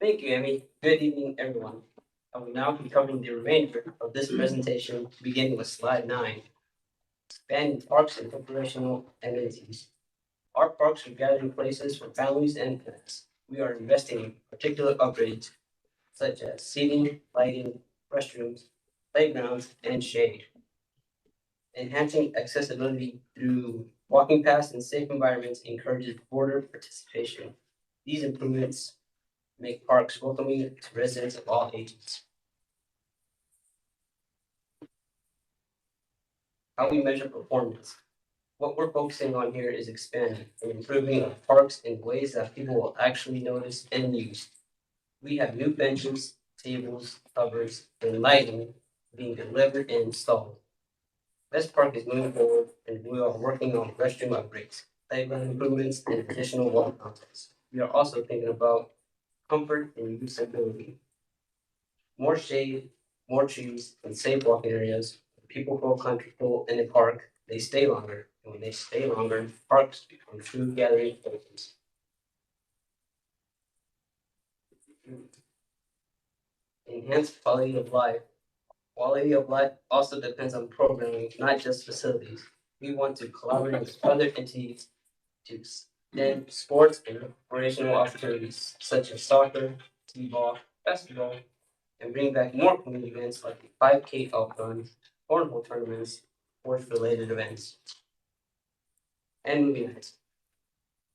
Thank you, Amy. Good evening, everyone. I will now be covering the remainder of this presentation, beginning with slide 9, expanding parks and recreational amenities. Our parks are gathering places for families and pets. We are investing in particular upgrades such as seating, lighting, restrooms, playgrounds, and shade. Enhancing accessibility through walking paths and safe environments encourages broader participation. These improvements make parks welcoming to residents of all ages. How we measure performance. What we're focusing on here is expanding and improving our parks in ways that people will actually notice and use. We have new benches, tables, covers, and lighting being delivered and installed. Best Park is moving forward, and we are working on restroom upgrades, playground improvements, and additional water fountains. We are also thinking about comfort and usability. More shade, more trees, and safe walking areas. People feel comfortable in the park, they stay longer. And when they stay longer, parks become true gathering places. Enhanced quality of life. Quality of life also depends on programming, not just facilities. We want to collaborate with other entities to extend sports and recreational opportunities such as soccer, t-ball, basketball, and bring back more community events like the 5K outrun, cornhole tournaments, sports-related events. And movie nights.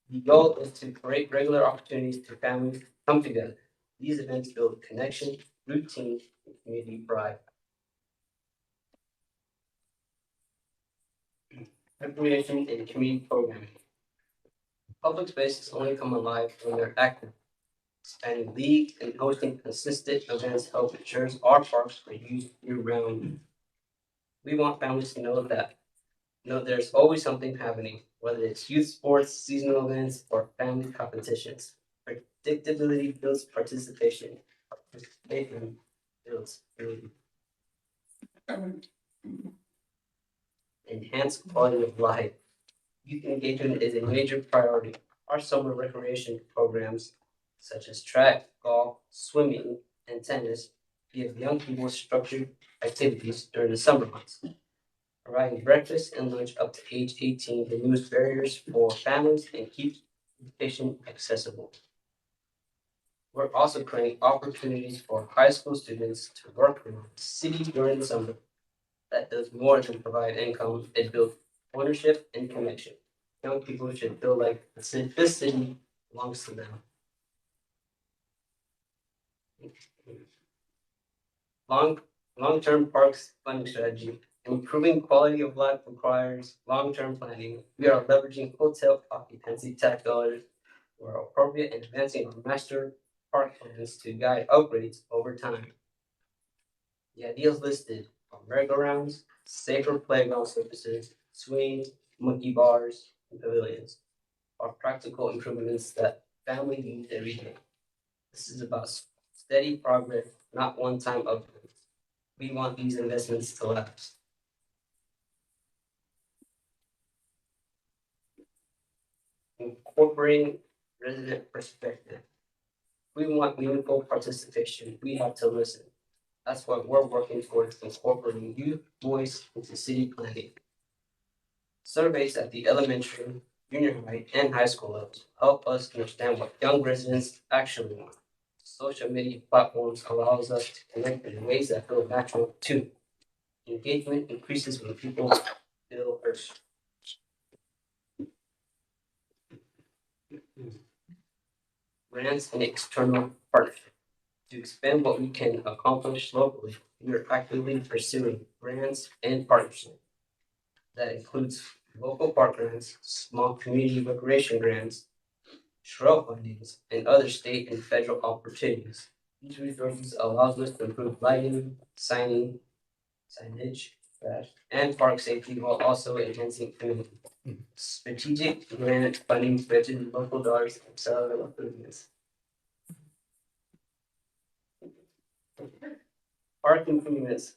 The goal is to create regular opportunities to families to come together. These events build connection, routine, and community pride. Recreation and community programming. Public spaces only come alive when they're active. Expanding leagues and hosting consistent events help ensure our parks are used year-round. We want families to know there's always something happening, whether it's youth sports, seasonal events, or family competitions. Predictability builds participation. Participation builds community. Enhance quality of life. Youth engagement is a major priority. Our summer recreation programs, such as track, golf, swimming, and tennis, give young people structured activities during the summer months. Providing breakfast and lunch up to age 18 removes barriers for families and keeps education accessible. We're also creating opportunities for high school students to work in the city during the summer. That does more than provide income, it builds ownership and connection. Young people should feel like this city belongs to them. Long-term parks funding strategy. Improving quality of life requires long-term planning. We are leveraging hotel occupancy tax dollars where appropriate and advancing our master park plans to guide upgrades over time. The ideas listed are merry-go-rounds, safer playground surfaces, swings, monkey bars, and pavilions are practical improvements that families need every day. This is about steady progress, not one-time upgrades. We want these investments to last. Incorporating resident perspective. We want meaningful participation. We have to listen. That's what we're working towards, incorporating youth voice into city planning. Surveys at the elementary, junior high, and high school levels help us understand what young residents actually want. Social media platforms allows us to connect in ways that feel natural too. Engagement increases when people feel heard. Grants and external partnerships. To expand what we can accomplish locally, we are actively pursuing grants and partnerships. That includes local park grants, small community recreation grants, trail fundings, and other state and federal opportunities. These resources allows us to improve lighting, signage, and park safety while also enhancing community. Strategic grant funding stretches local dollars and accelerate improvements. Park improvements.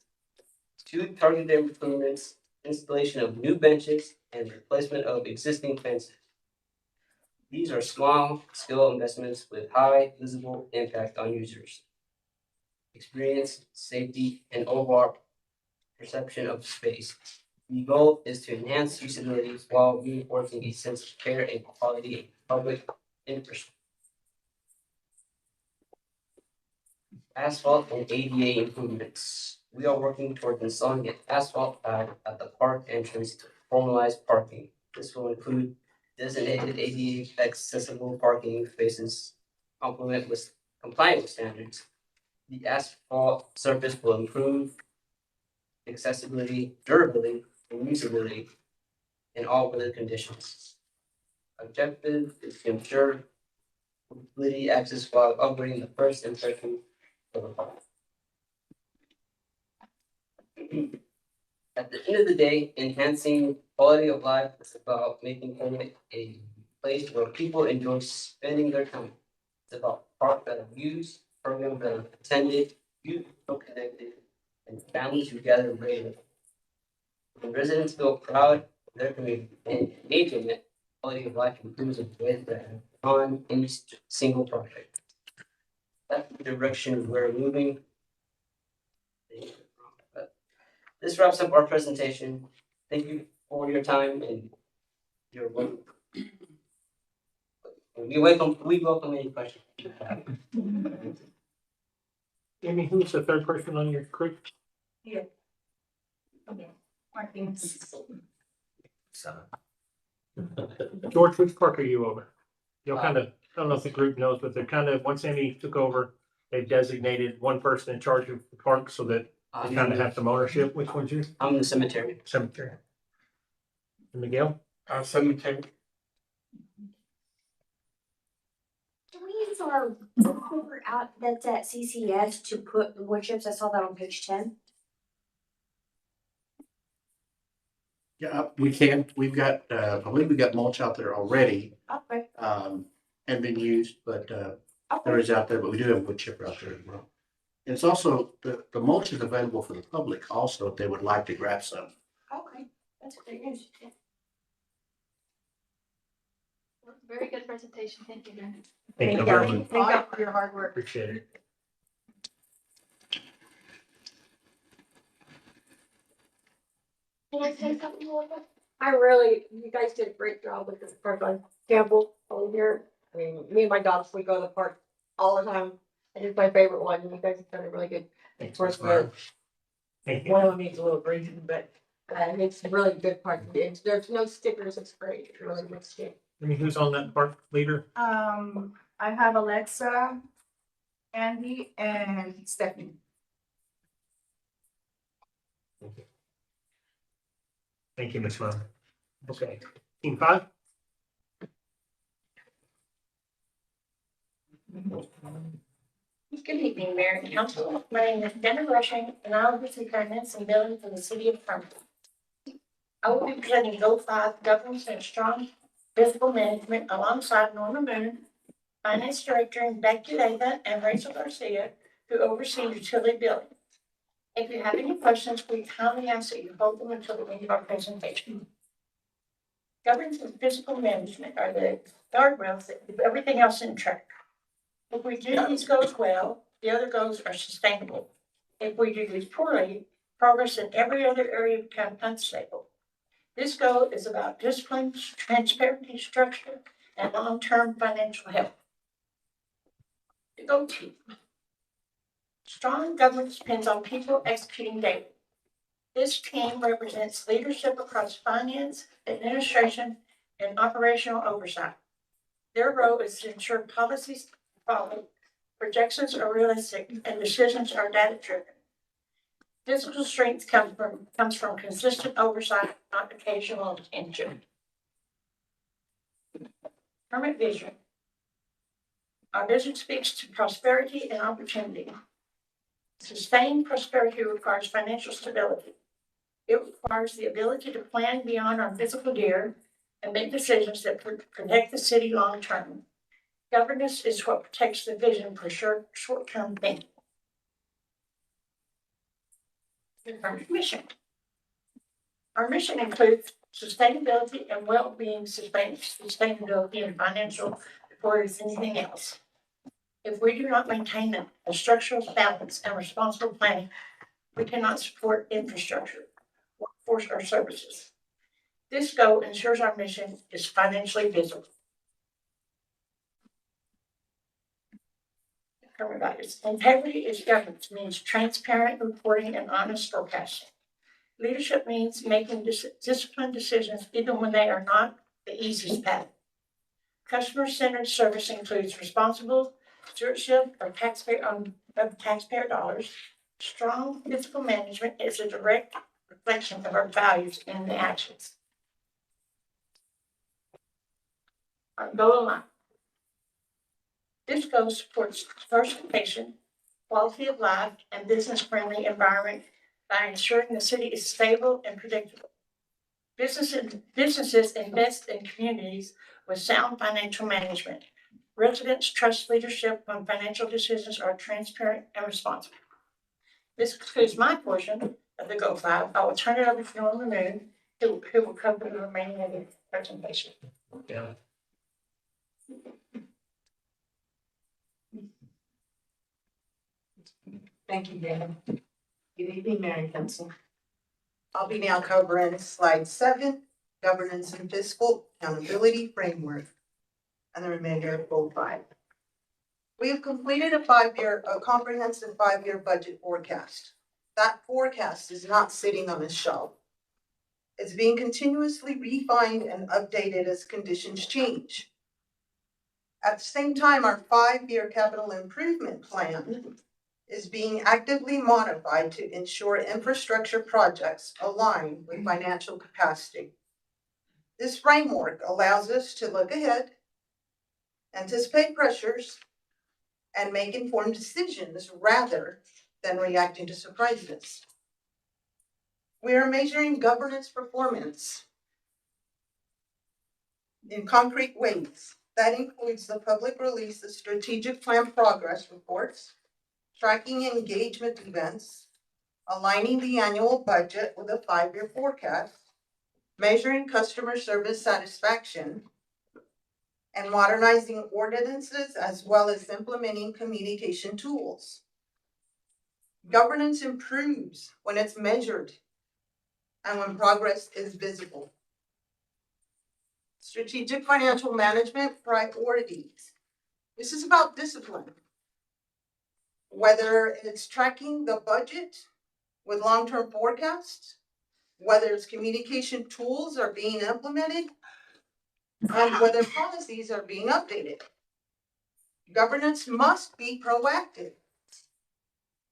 2 targeted improvements, installation of new benches and replacement of existing fences. These are small scale investments with high visible impact on users. Experience, safety, and overall perception of space. The goal is to enhance usability while reinforcing a sense of care and quality in public infrastructure. Asphalt and ADA improvements. We are working toward installing an asphalt pad at the park entrance to formalize parking. This will include designated ADA accessible parking spaces compliant with standards. The asphalt surface will improve accessibility, durability, and usability in all weather conditions. Objective is to ensure mobility access while upgrading the first impression of the park. At the end of the day, enhancing quality of life is about making it a place where people enjoy spending their time. It's about parks that are used, programs that are attended, youth feel connected, and families who gather regularly. When residents feel proud of their community and engagement, quality of life improves in ways that are on any single project. That's the direction we're moving. This wraps up our presentation. Thank you for your time and your work. We welcome any questions. Amy, who's the third person on your crew? Martins. George, which park are you over? You'll kind of, I don't know if the group knows, but they're kind of, once Amy took over, they've designated one person in charge of the park so that they kind of have some ownership. Which one's yours? I'm in the cemetery. Cemetery. And Miguel? Cemetery. Can we use our paper out that's at CCS to put the wood chips? I saw that on page 10. Yeah, we can. We've got, I believe we got mulch out there already, Okay. and been used, but, there Okay. is out there, but we do have wood chipper out there as well. And it's also, the mulch is available for the public also if they would like to grab some. Okay. That's great news. Very good presentation. Thank you, Jen. Thank you very much. Thank you for your hard work. Appreciate it. Can I say something real quick? You guys did a great job with this park on Campbell over here. I mean, me and my dogs, we go to the park all the time. And it's my favorite one. You guys have done a really good Thanks, work Ms. with Meyer. it. Thank you. One of them needs a little grading, but it's a really good park. There's no stickers. It's great. It really looks good. I mean, who's on that park leader? I have Alexa, Andy, and Stephanie. Thank you, Ms. Meyer. Okay, team 5? Good evening, Mayor and Council. My name is Jenna Rushing, and I will be superintendent and building for the city of Farmington. I will be presenting Goal 5 Governance and Strong Fiscal Management alongside Norma Moon, Finance Director Becky Leva, and Rachel Garcia, who oversee utility billing. If you have any questions, we kindly ask that you hold them until the end of our presentation. Governance and fiscal management are the guardrails that keep everything else in track. If we do these goals well, the other goals are sustainable. If we do these poorly, progress in every other area becomes unstable. This goal is about discipline, transparency, structure, and long-term financial health. The goal team. Strong governance depends on people executing daily. This team represents leadership across finance, administration, and operational oversight. Their role is to ensure policies are followed, projections are realistic, and decisions are data-driven. Physical strength comes from consistent oversight, not occasional attention. Permanent vision. Our vision speaks to prosperity and opportunity. Sustained prosperity requires financial stability. It requires the ability to plan beyond our physical year and make decisions that protect the city long term. Governance is what protects the vision for short-term thinking. Our mission. Our mission includes sustainability and well-being, sustainability and financial before it's anything else. If we do not maintain a structural balance and responsible planning, we cannot support infrastructure, workforce, or services. This goal ensures our mission is financially visible. Current values. Integrity is governance, means transparent reporting and honest forecasting. Leadership means making disciplined decisions even when they are not the easiest path. Customer-centered service includes responsible stewardship of taxpayer dollars. Strong fiscal management is a direct reflection of our values in the actions. Our goal in life. This goal supports diversification, quality of life, and business-friendly environment by ensuring the city is stable and predictable. Businesses invest in communities with sound financial management. Residents trust leadership when financial decisions are transparent and responsible. This concludes my portion of the Goal 5. I will turn it over to Norma Moon, who will cover the remaining of the presentation. Yeah. Thank you, Dan. Good evening, Mayor and Council. I'll be now covering slide 7, governance and fiscal accountability framework, and the remainder of Goal 5. We have completed a comprehensive 5-year budget forecast. That forecast is not sitting on a shelf. It's being continuously refined and updated as conditions change. At the same time, our 5-year capital improvement plan is being actively modified to ensure infrastructure projects align with financial capacity. This framework allows us to look ahead, anticipate pressures, and make informed decisions rather than reacting to surprises. We are measuring governance performance in concrete ways. That includes the public release of strategic plan progress reports, tracking engagement events, aligning the annual budget with a 5-year forecast, measuring customer service satisfaction, and modernizing ordinances as well as implementing communication tools. Governance improves when it's measured and when progress is visible. Strategic financial management priorities. This is about discipline. Whether it's tracking the budget with long-term forecasts, whether it's communication tools are being implemented, and whether policies are being updated. Governance must be proactive,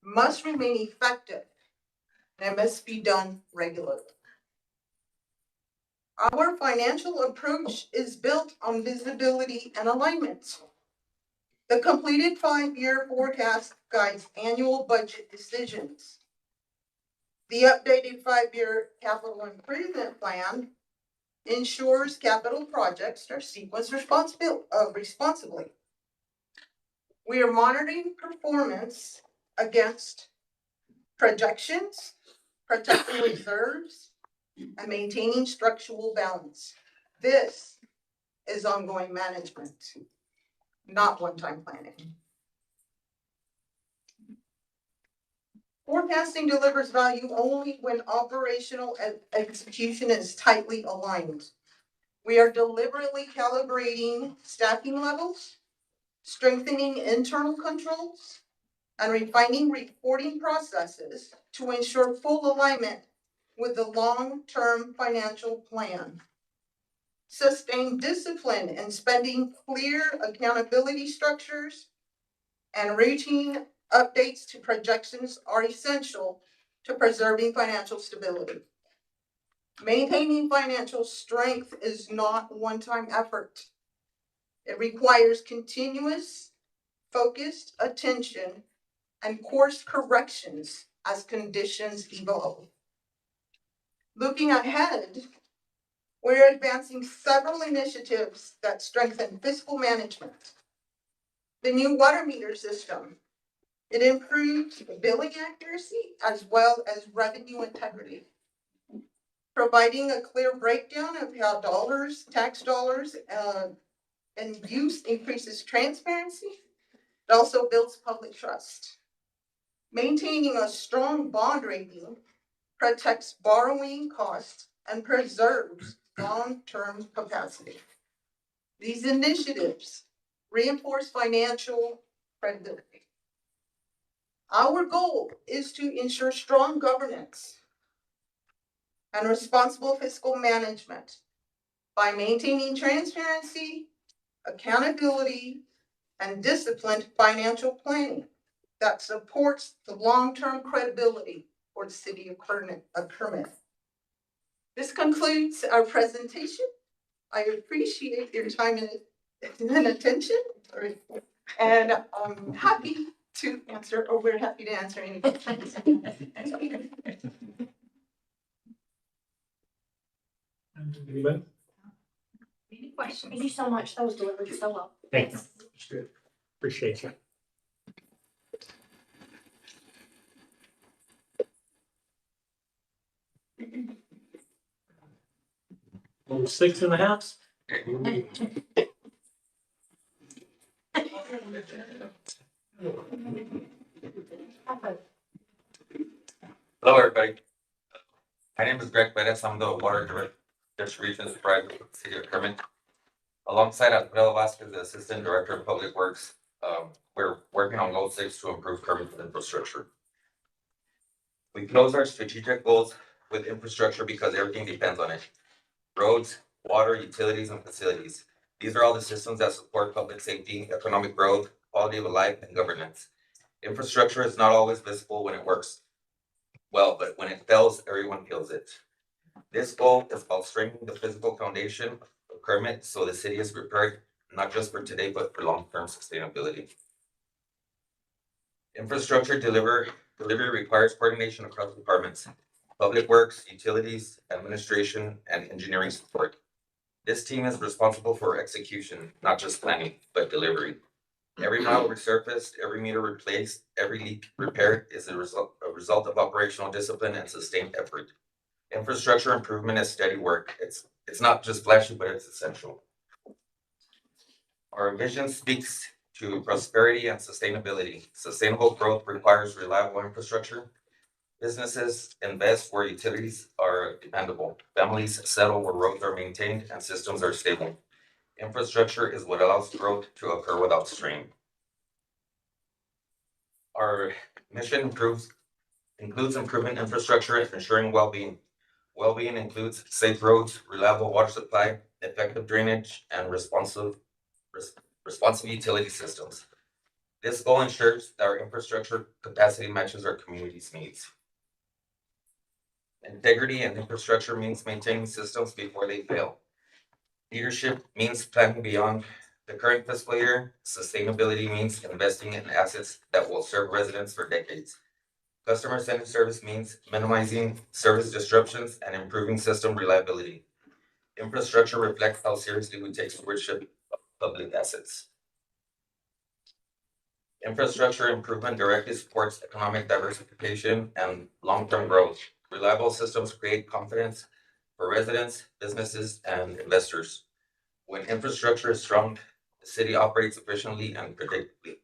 must remain effective, and must be done regularly. Our financial approach is built on visibility and alignment. The completed 5-year forecast guides annual budget decisions. The updated 5-year capital improvement plan ensures capital projects are sequenced responsibly. We are monitoring performance against projections, protecting reserves, and maintaining structural balance. This is ongoing management, not one-time planning. Forecasting delivers value only when operational execution is tightly aligned. We are deliberately calibrating staffing levels, strengthening internal controls, and refining reporting processes to ensure full alignment with the long-term financial plan. Sustain discipline in spending, clear accountability structures, and routine updates to projections are essential to preserving financial stability. Maintaining financial strength is not a one-time effort. It requires continuous, focused attention and course corrections as conditions evolve. Looking ahead, we're advancing several initiatives that strengthen fiscal management. The new water meter system, it improves billing accuracy as well as revenue integrity, providing a clear breakdown of how tax dollars, and use increases transparency. It also builds public trust. Maintaining a strong bond rating protects borrowing costs and preserves long-term capacity. These initiatives reinforce financial credibility. Our goal is to ensure strong governance and responsible fiscal management by maintaining transparency, accountability, and disciplined financial planning that supports the long-term credibility for the city of Kermit. This concludes our presentation. I appreciate your time and attention, and I'm happy to answer, or we're happy to answer any questions. Anybody? Any questions? Thank you so much. That was delivered so well. Thank you. That's good. Appreciate you. Number 6 in the house. Hello, everybody. My name is Greg Perez. I'm the Water Distribution Supervisor for the City of Kermit. Alongside Alfredo Vasquez, the Assistant Director of Public Works, we're working on Goal 6 to improve Kermit's infrastructure. We close our strategic goals with infrastructure because everything depends on it. Roads, water, utilities, and facilities. These are all the systems that support public safety, economic growth, quality of life, and governance. Infrastructure is not always visible when it works well, but when it fails, everyone feels it. This goal is about strengthening the physical foundation of Kermit so the city is prepared not just for today, but for long-term sustainability. Infrastructure delivery requires coordination across departments, public works, utilities, administration, and engineering support. This team is responsible for execution, not just planning, but delivery. Every mile resurfaced, every meter replaced, every leak repaired is a result of operational discipline and sustained effort. Infrastructure improvement is steady work. It's not just flashy, but it's essential. Our vision speaks to prosperity and sustainability. Sustainable growth requires reliable infrastructure. Businesses invest where utilities are dependable. Families settle where roads are maintained and systems are stable. Infrastructure is what allows growth to occur without strain. Our mission includes improving infrastructure and ensuring well-being. Well-being includes safe roads, reliable water supply, effective drainage, and responsive utility systems. This goal ensures that our infrastructure capacity matches our community's needs. Integrity and infrastructure means maintaining systems before they fail. Leadership means planning beyond the current fiscal year. Sustainability means investing in assets that will serve residents for decades. Customer-centered service means minimizing service disruptions and improving system reliability. Infrastructure reflects how seriously we take stewardship of public assets. Infrastructure improvement directly supports economic diversification and long-term growth. Reliable systems create confidence for residents, businesses, and investors. When infrastructure is strong, the city operates efficiently and predictably.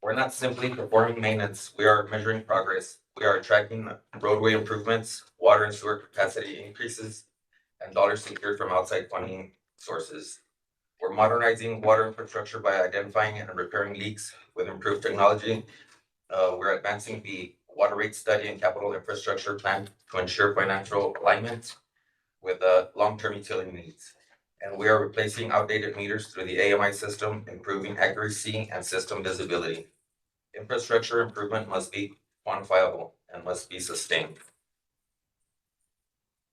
We're not simply performing maintenance, we are measuring progress. We are tracking roadway improvements, water and sewer capacity increases, and dollars secured from outside funding sources. We're modernizing water infrastructure by identifying and repairing leaks with improved technology. We're advancing the water rate study and capital infrastructure plan to ensure financial alignment with long-term utility needs. And we are replacing outdated meters through the AMI system, improving accuracy and system visibility. Infrastructure improvement must be quantifiable and must be sustained.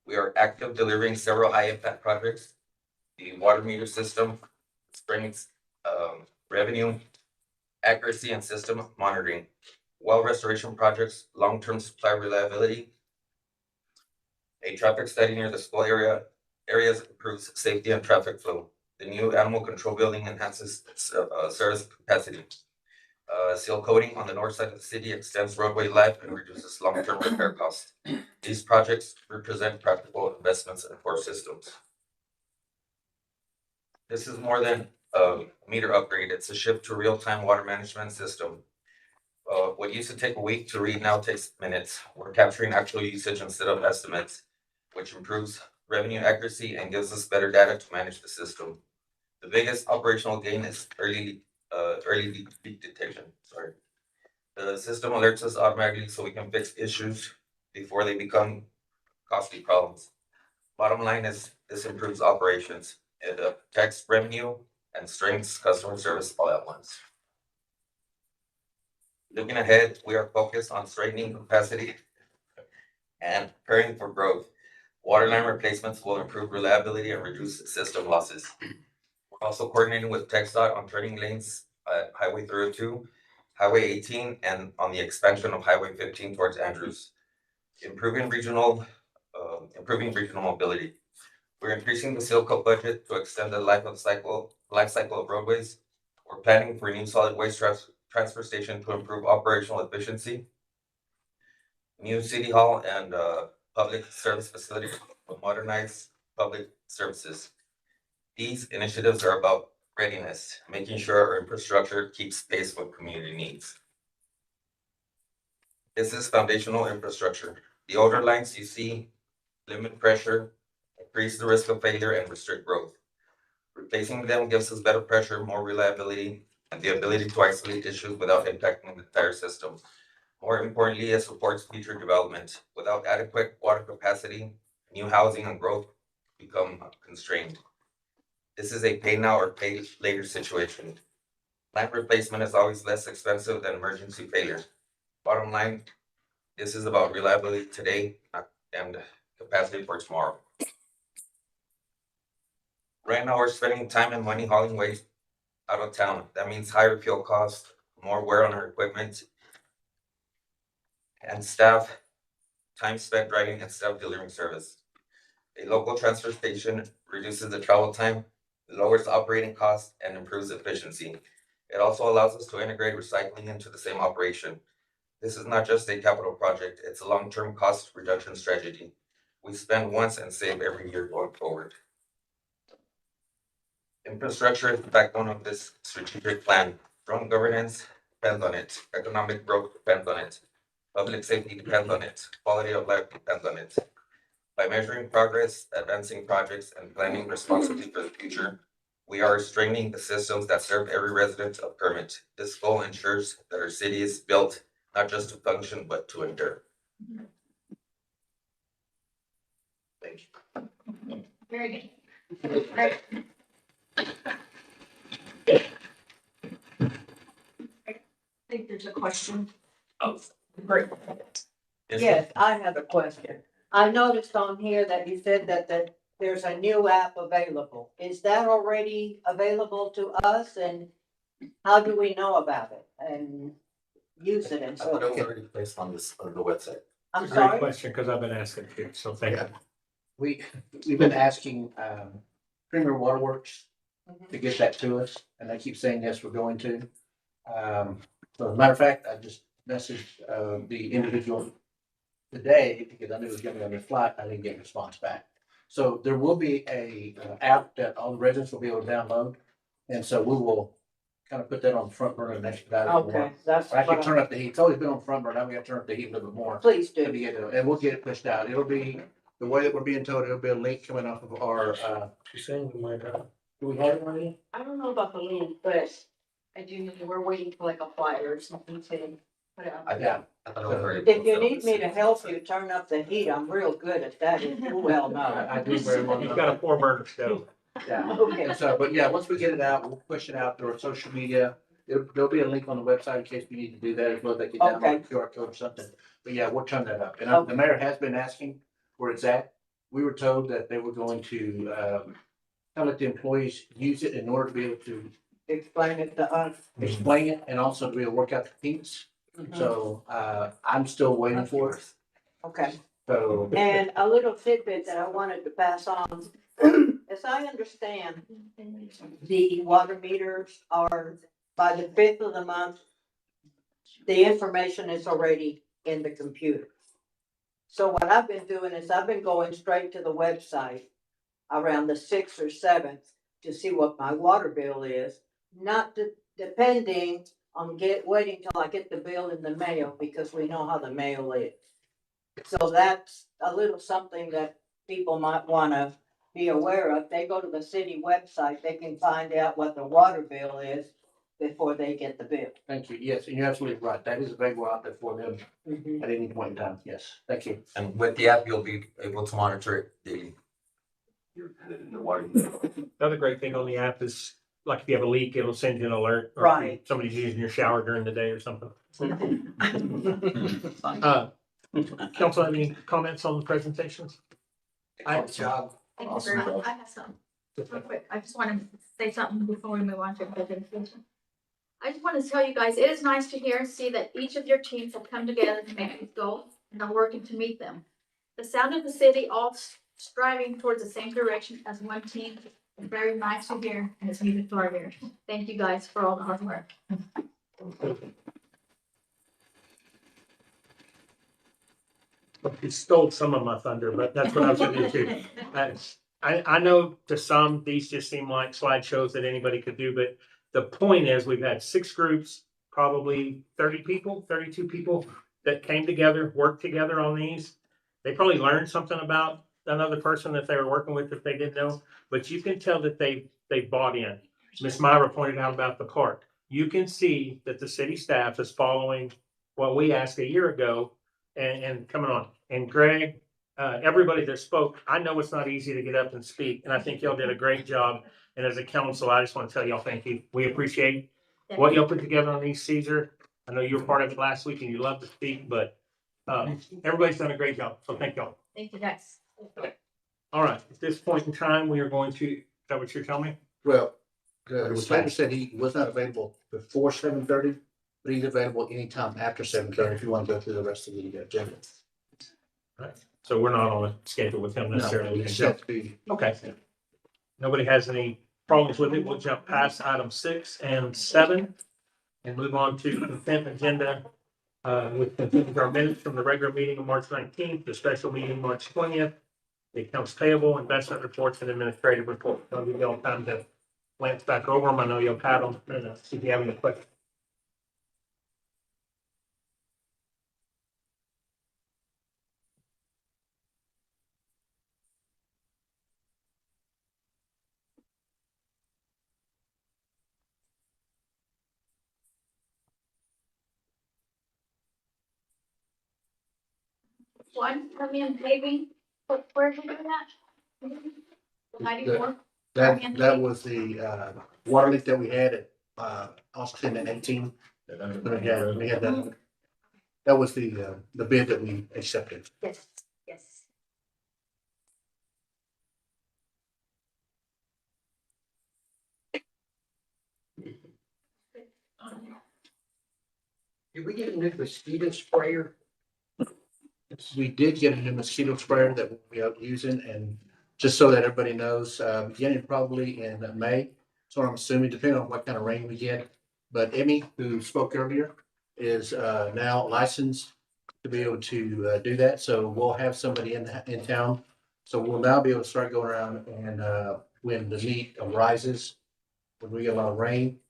We are active delivering several high-impact projects. The water meter system brings revenue, accuracy, and system monitoring. Well restoration projects, long-term supply reliability. A traffic study near the school areas improves safety and traffic flow. The new animal control building enhances service capacity. Seal coating on the north side of the city extends roadway life and reduces long-term repair costs. These projects represent practical investments in core systems. This is more than a meter upgrade. It's a shift to real-time water management system. What used to take a week to read now takes minutes. We're capturing actual usage instead of estimates, which improves revenue accuracy and gives us better data to manage the system. The biggest operational gain is early leak detection. The system alerts us automatically so we can fix issues before they become costly problems. Bottom line is this improves operations. It protects revenue and strengthens customer service all at once. Looking ahead, we are focused on strengthening capacity and preparing for growth. Waterline replacements will improve reliability and reduce system losses. We're also coordinating with TxDOT on turning lanes at Highway 302, Highway 18, and on the expansion of Highway 15 towards Andrews, improving regional mobility. We're increasing the seal coat budget to extend the life cycle of roadways. We're planning for a new solid waste transfer station to improve operational efficiency. New city hall and public service facilities will modernize public services. These initiatives are about readiness, making sure our infrastructure keeps pace with community needs. This is foundational infrastructure. The older lines you see limit pressure, increase the risk of failure, and restrict growth. Replacing them gives us better pressure, more reliability, and the ability to isolate issues without impacting the entire system. More importantly, it supports future development. Without adequate water capacity, new housing and growth become constrained. This is a pay now or pay later situation. Plant replacement is always less expensive than emergency failure. Bottom line, this is about reliability today and capacity for tomorrow. Right now, we're spending time and money hauling waste out of town. That means higher fuel costs, more wear on our equipment and staff, time spent driving instead of delivering service. A local transfer station reduces the travel time, lowers operating costs, and improves efficiency. It also allows us to integrate recycling into the same operation. This is not just a capital project, it's a long-term cost reduction strategy. We spend once and save every year going forward. Infrastructure is the backbone of this strategic plan. Strong governance depends on it. Economic growth depends on it. Public safety depends on it. Quality of life depends on it. By measuring progress, advancing projects, and planning responsibly for the future, we are strengthening the systems that serve every resident of Kermit. This goal ensures that our city is built not just to function, but to endure. Thank you. Very good. Right. I think there's a question. Oh, Great. Yes, I have a question. I noticed on here that you said that there's a new app available. Is that already available to us, and how do we know about it and use it and I so thought it was forth? already placed on the website. I'm Great sorry? question, because I've been asking too, so thank you. We've been asking, Premier Waterworks to get that to us, and they keep saying, yes, we're going to. So as a matter of fact, I just messaged, the individual today, because I knew it was gonna be on the flight, I didn't get a response back. So there will be a app that all the residents will be able to download, and so we will kind of put that on the front burner next to that. Okay, that's Actually, what turn up the heat. It's always been on front burner. Now we gotta turn up the heat a little bit more. Please do. And we'll get it pushed out. It'll be, the way that we're being told, it'll be a link coming off of our, She's saying we might have. do we have it already? I don't know about the link, but I do, we're waiting for like a flyer or something to put out. Yeah. I thought it was already. If you need me to help you turn up the heat, I'm real good at that, as you well know. I do very well. You've got a 4-burner stove. Yeah. Okay. So, but yeah, once we get it out, we'll push it out through our social media. There'll be a link on the website in case we need to do that as well. They can download a QR code or something. But yeah, we'll turn that up. And the mayor has been asking where it's at. We were told that they were going to, kind of let the employees use it in order to be able to Explain it to us. explain it and also to be able to work out the kinks. So, I'm still waiting for it. Okay. So. And a little tidbit that I wanted to pass on. As I understand, the water meters are, by the 5th of the month, the information is already in the computer. So what I've been doing is I've been going straight to the website around the 6th or 7th to see what my water bill is, not depending on waiting till I get the bill in the mail, because we know how the mail is. So that's a little something that people might wanna be aware of. They go to the city website, they can find out what the water bill is before they get the bill. Thank you. Yes, and you're absolutely right. That is available out there for them Mhm. at any point in time. Yes, thank you. And with the app, you'll be able to monitor it daily. The water. Another great thing on the app is, like if you have a leak, it'll send you an alert. Or if Right. somebody's using your shower during the day or something. Council, any comments on the presentations? Good job. Thank you very much. I have some, real quick. I just want to say something before we move on to presentation. I just want to tell you guys, it is nice to hear and see that each of your teams have come together to make these goals and are working to meet them. The sound of the city all striving towards the same direction as one team is very nice to hear, and it's music to our ears. Thank you guys for all the hard work. You stole some of my thunder, but that's what I was gonna do too. I know to some, these just seem like slideshows that anybody could do, but the point is, we've had 6 groups, probably 30 people, 32 people that came together, worked together on these. They probably learned something about another person that they were working with that they didn't know, but you can tell that they bought in. Miss Myra pointed out about the park. You can see that the city staff is following what we asked a year ago and coming on. And Greg, everybody that spoke, I know it's not easy to get up and speak, and I think y'all did a great job. And as a council, I just want to tell y'all thank you. We appreciate what y'all put together on East Caesar. I know you were part of it last week and you love to speak, but everybody's done a great job, so thank y'all. Thank you, guys. All right, at this point in time, we are going to, is that what you're telling me? Well, Or the was Slater that- said he was not available before 7:30, but he's available anytime after 7:30 if you want to go through the rest of the agenda. Right. So we're not on a schedule with him necessarily. We No, can it's jump. set to be- Okay. Nobody has any problems with it. We'll jump past item 6 and 7 and move on to consent agenda. With consent of our minutes from the regular meeting on March 19th, the special meeting March 20th, the accounts payable, investment reports, and administrative reports. I'll give y'all time to glance back over them. I know you'll pat them and see if you have any questions. One, come in paving, where's it at? 94? That was the water leak that we had at Austin and 18. We had that. That was the bid that we accepted. Yes, yes. Did we get a new mosquito sprayer? We did get a new mosquito sprayer that we'll be out using, and just so that everybody knows, beginning probably in May. So I'm assuming, depending on what kind of rain we get. But Emmy, who spoke earlier, is now licensed to be able to do that. So we'll have somebody in town. So we'll now be able to start going around and when the need arises, when we get a lot of rain,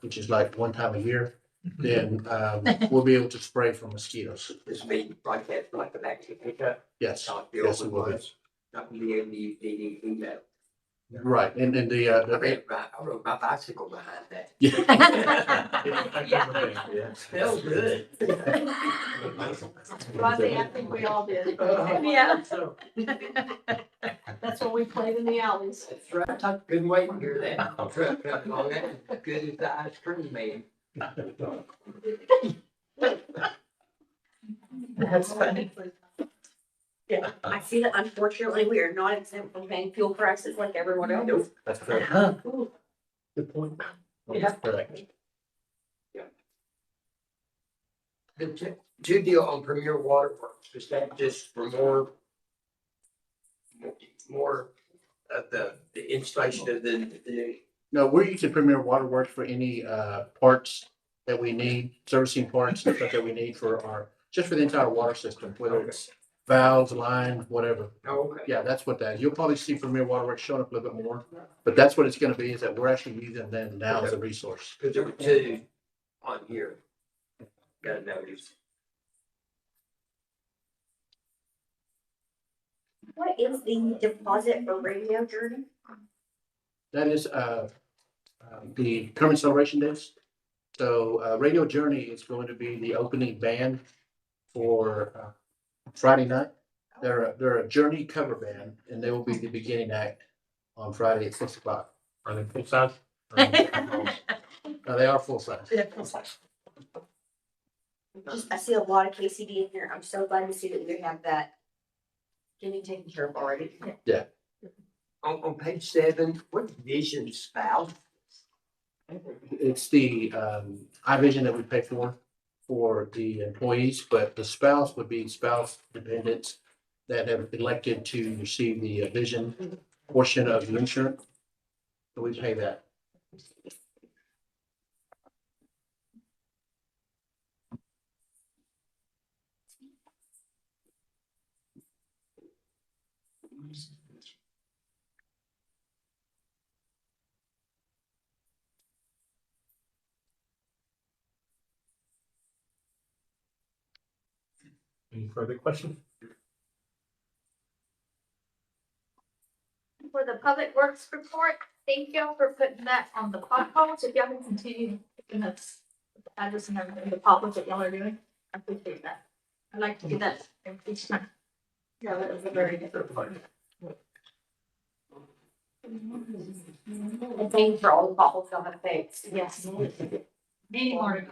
which is like one time a year, then we'll be able to spray for mosquitoes. This meeting like that, like the next pickup. Yes, Not the yes, it open will be. ones, not the MD, email. Right, and the I rode my bicycle behind that. Yeah. Smells good. Rodney, I think we all did. Yeah. So, That's when we played in the alleys. that's right, I've been waiting to hear that. Truck coming on that, good as the ice cream man. That's funny. Yeah, I see that unfortunately we are not exempt from paying fuel prices like everyone else. That's correct. Good point. Yeah. Correct. The two deal on Premier Waterworks, is that just for more of the installation of the No, we're using Premier Waterworks for any parts that we need, servicing parts and stuff that we need for just for the entire water system, whether it's valves, lines, whatever. Oh, okay. Yeah, that's what that is. You'll probably see Premier Waterworks showing up a little bit more, but that's what it's gonna be, is that we're actually using them now as a resource. Cause there were two on here. Got a notice. What is the deposit for Radio Journey? That is the current celebration days. So Radio Journey is going to be the opening band for Friday night. They're a Journey cover band, and they will be the beginning act on Friday at 6 o'clock. Are they full size? No, they are full size. Just, I see a lot of KCD in here. I'm so glad to see that we have that getting taken care of already. Yeah. On page 7, what vision spouse? It's the iVision that we pay for the employees, but the spouse would be spouse dependents that have elected to receive the vision portion of the insurance. So we pay that. Any further questions? For the public works report, thank y'all for putting that on the potholes. If y'all can continue putting us address and everything, the potholes that y'all are doing, I appreciate that. I'd like to do that every time. Yeah, that was a very different one. And thank you for all the potholes y'all have fixed. Yes. Any more?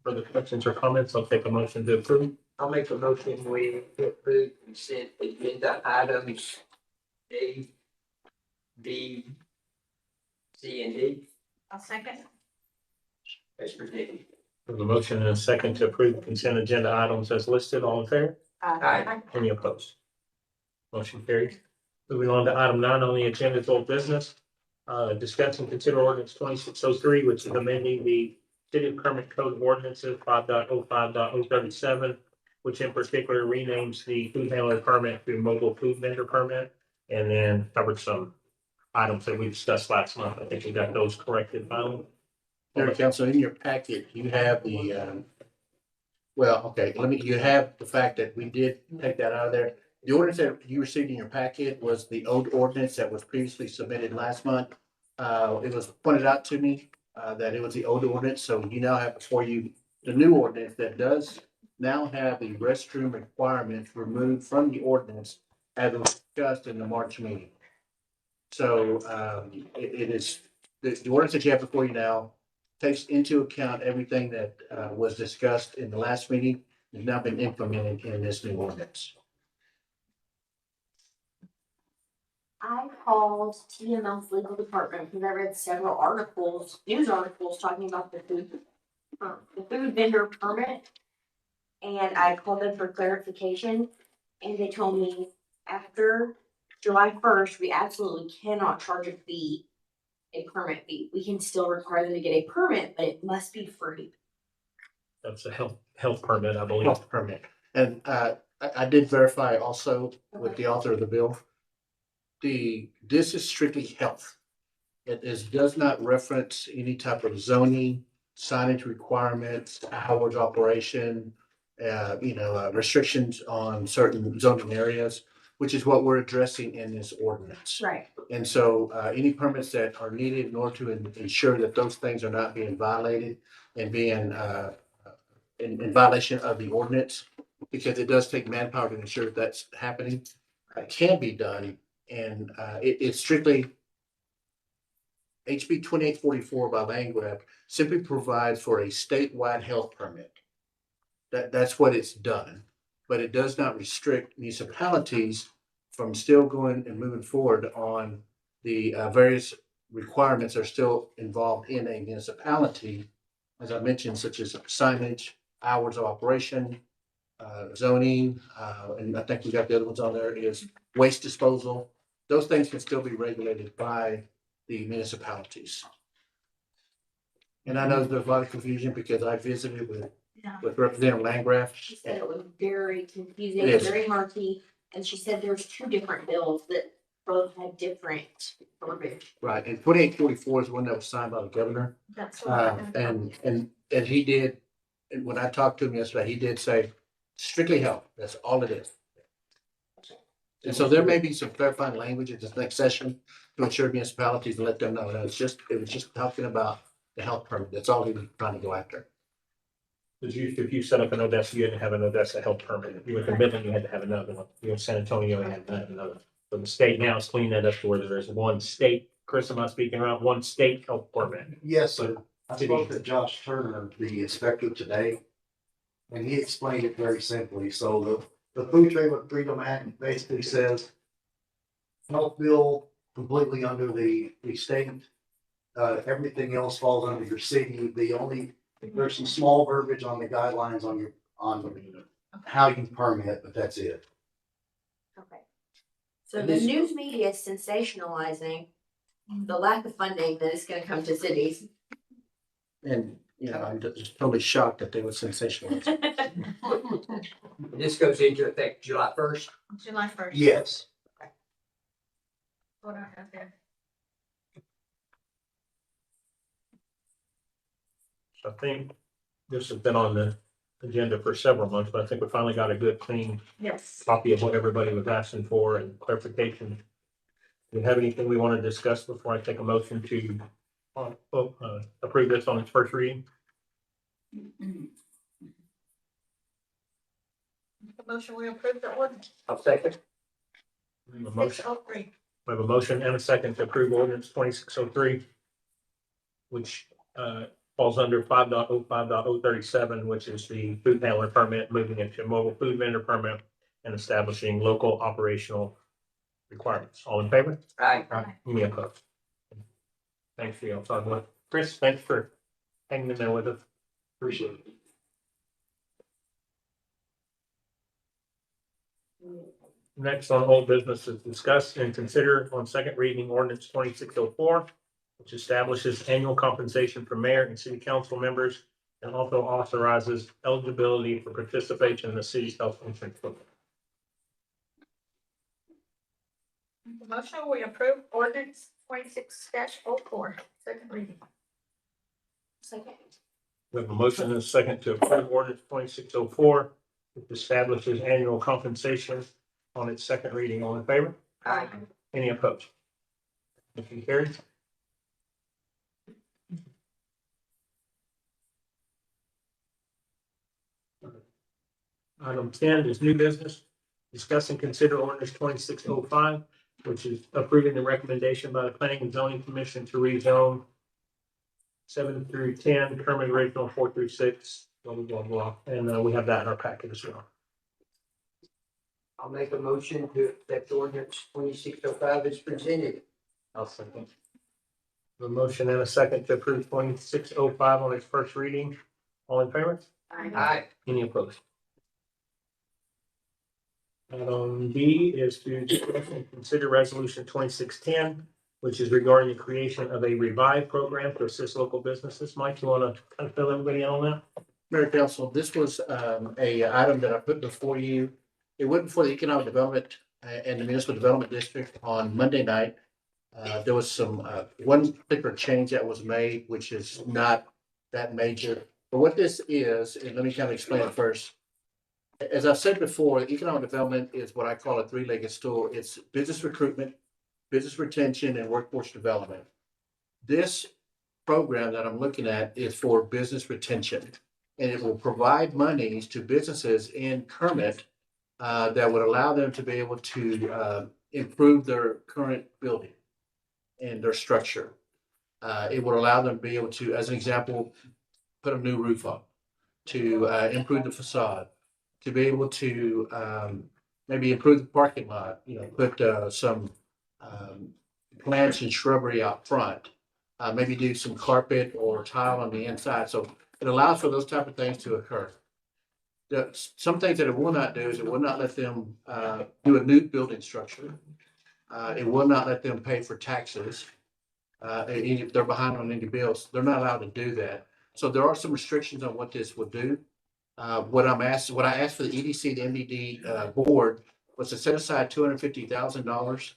Further questions or comments? I'll take a motion to approve. I'll make a motion, we approve consent agenda items A, B, C, and D. I'll second. As presented. There's a motion and a second to approve the consent agenda items as listed. All in favor? Aye. Any opposed? Motion carries. Moving on to item 9 on the agenda is old business. Discuss and consider ordinance 2603, which is amending the City of Kermit Code of Ordinances 5.05.037, which in particular renames the food handler permit to mobile food vendor permit, and then covered some items that we discussed last month. I think we got those corrected finally. Mayor Council, in your packet, you have the, you have the fact that we did take that out of there. The ordinance that you received in your packet was the old ordinance that was previously submitted last month. It was pointed out to me, that it was the old ordinance, so you now have before you the new ordinance that does now have the restroom requirements removed from the ordinance as was discussed in the March meeting. So, it is, the ordinance that you have before you now takes into account everything that was discussed in the last meeting, has now been implemented in this new ordinance. I called TML's legal department because I read several articles, news articles talking about the food vendor permit. And I called them for clarification and they told me after July 1st, we absolutely cannot charge a fee, a permit fee. We can still require them to get a permit, but it must be free. That's a health permit, I believe. Health permit. And I did verify also with the author of the bill. This is strictly health. Does not reference any type of zoning, signage requirements, hours of operation, restrictions on certain zoning areas, which is what we're addressing in this ordinance. Right. And so any permits that are needed in order to ensure that those things are not being violated and being in violation of the ordinance, because it does take manpower to ensure that's happening, can be done. And it's strictly HB 2844 by Land Grab simply provides for a statewide health permit. That's what it's done, but it does not restrict municipalities from still going and moving forward on the various requirements that are still involved in a municipality, as I mentioned, such as signage, hours of operation, zoning, and I think we got the other ones on there, is waste disposal. Those things can still be regulated by the municipalities. And I know there's a lot of confusion because I visited with Representative Landgraf. She said it was very confusing, It is. very murky, and she said there's 2 different bills that both had different verbiage. Right, and 2844 is the one that was signed by the governor. That's what And he did, and when I talked to him yesterday, he did say strictly health, that's all it is. And so there may be some clarifying language at this next session to ensure municipalities and let them know that it was just talking about the health permit. That's all he was trying to go after. If you set up an Odessa, you didn't have an Odessa health permit. You went to Midland, you had to have another one. You went to San Antonio, you had to have another. So the state now is cleaning that up to where there's one state, Chris, am I speaking around, one state health permit? Yes, sir. I spoke to Josh Turner, the inspector today, and he explained it very simply. So the Food Trailer Freedom Act basically says health bill completely under the state. Everything else falls under your city. There's some small verbiage on the guidelines on how you permit, but that's it. Okay. So the news media is sensationalizing the lack of funding that is gonna come to cities. And, I'm just totally shocked that they were sensational. This goes into effect July 1st? July 1st. Yes. What I have there. I think this has been on the agenda for several months, but I think we finally got a good, clean Yes. copy of what everybody was asking for and clarification. Do we have anything we want to discuss before I take a motion to approve this on its first reading? Motion we approve the ordinance. I'll second. We have a motion, 603. we have a motion and a second to approve ordinance 2603, which falls under 5.05.037, which is the food handler permit, moving into a mobile food vendor permit and establishing local operational requirements. All in favor? Aye. Any opposed? Thanks for your time. Chris, thanks for hanging in there with us. Appreciate it. Next on old business is discuss and consider on second reading ordinance 2604, which establishes annual compensation for mayor and city council members and also authorizes eligibility for participation in the city's health insurance program. Motion we approve ordinance 26-04. Second reading. Second. We have a motion and a second to approve ordinance 2604, which establishes annual compensation on its second reading. All in favor? Aye. Any opposed? Motion carries. Item 10 is new business. Discuss and consider ordinance 2605, which is approving the recommendation by the Planning and Zoning Commission to rezone 7 through 10, Kermit Original 4 through 6, blah, blah, blah, blah. And we have that in our packet as well. I'll make a motion to accept ordinance 2605 as presented. I'll second. The motion and a second to approve 2605 on its first reading. All in favor? Aye. Any opposed? Item B is to discuss and consider resolution 2610, which is regarding the creation of a revive program to assist local businesses. Mike, you want to kind of fill everybody in on that? Mayor Council, this was a item that I put before you. It went before the Economic Development and the Municipal Development District on Monday night. There was some one particular change that was made, which is not that major. But what this is, and let me kind of explain it first. As I've said before, economic development is what I call a three-legged stool. It's business recruitment, business retention, and workforce development. This program that I'm looking at is for business retention, and it will provide monies to businesses in Kermit that would allow them to be able to improve their current building and their structure. It would allow them to be able to, as an example, put a new roof on, to improve the facade, to be able to maybe improve the parking lot, put some plants and shrubbery out front, maybe do some carpet or tile on the inside. So it allows for those type of things to occur. Some things that it will not do is it will not let them do a new building structure. It will not let them pay for taxes. If they're behind on any bills, they're not allowed to do that. So there are some restrictions on what this would do. What I asked for the EDC, the MDD board was to set aside $250,000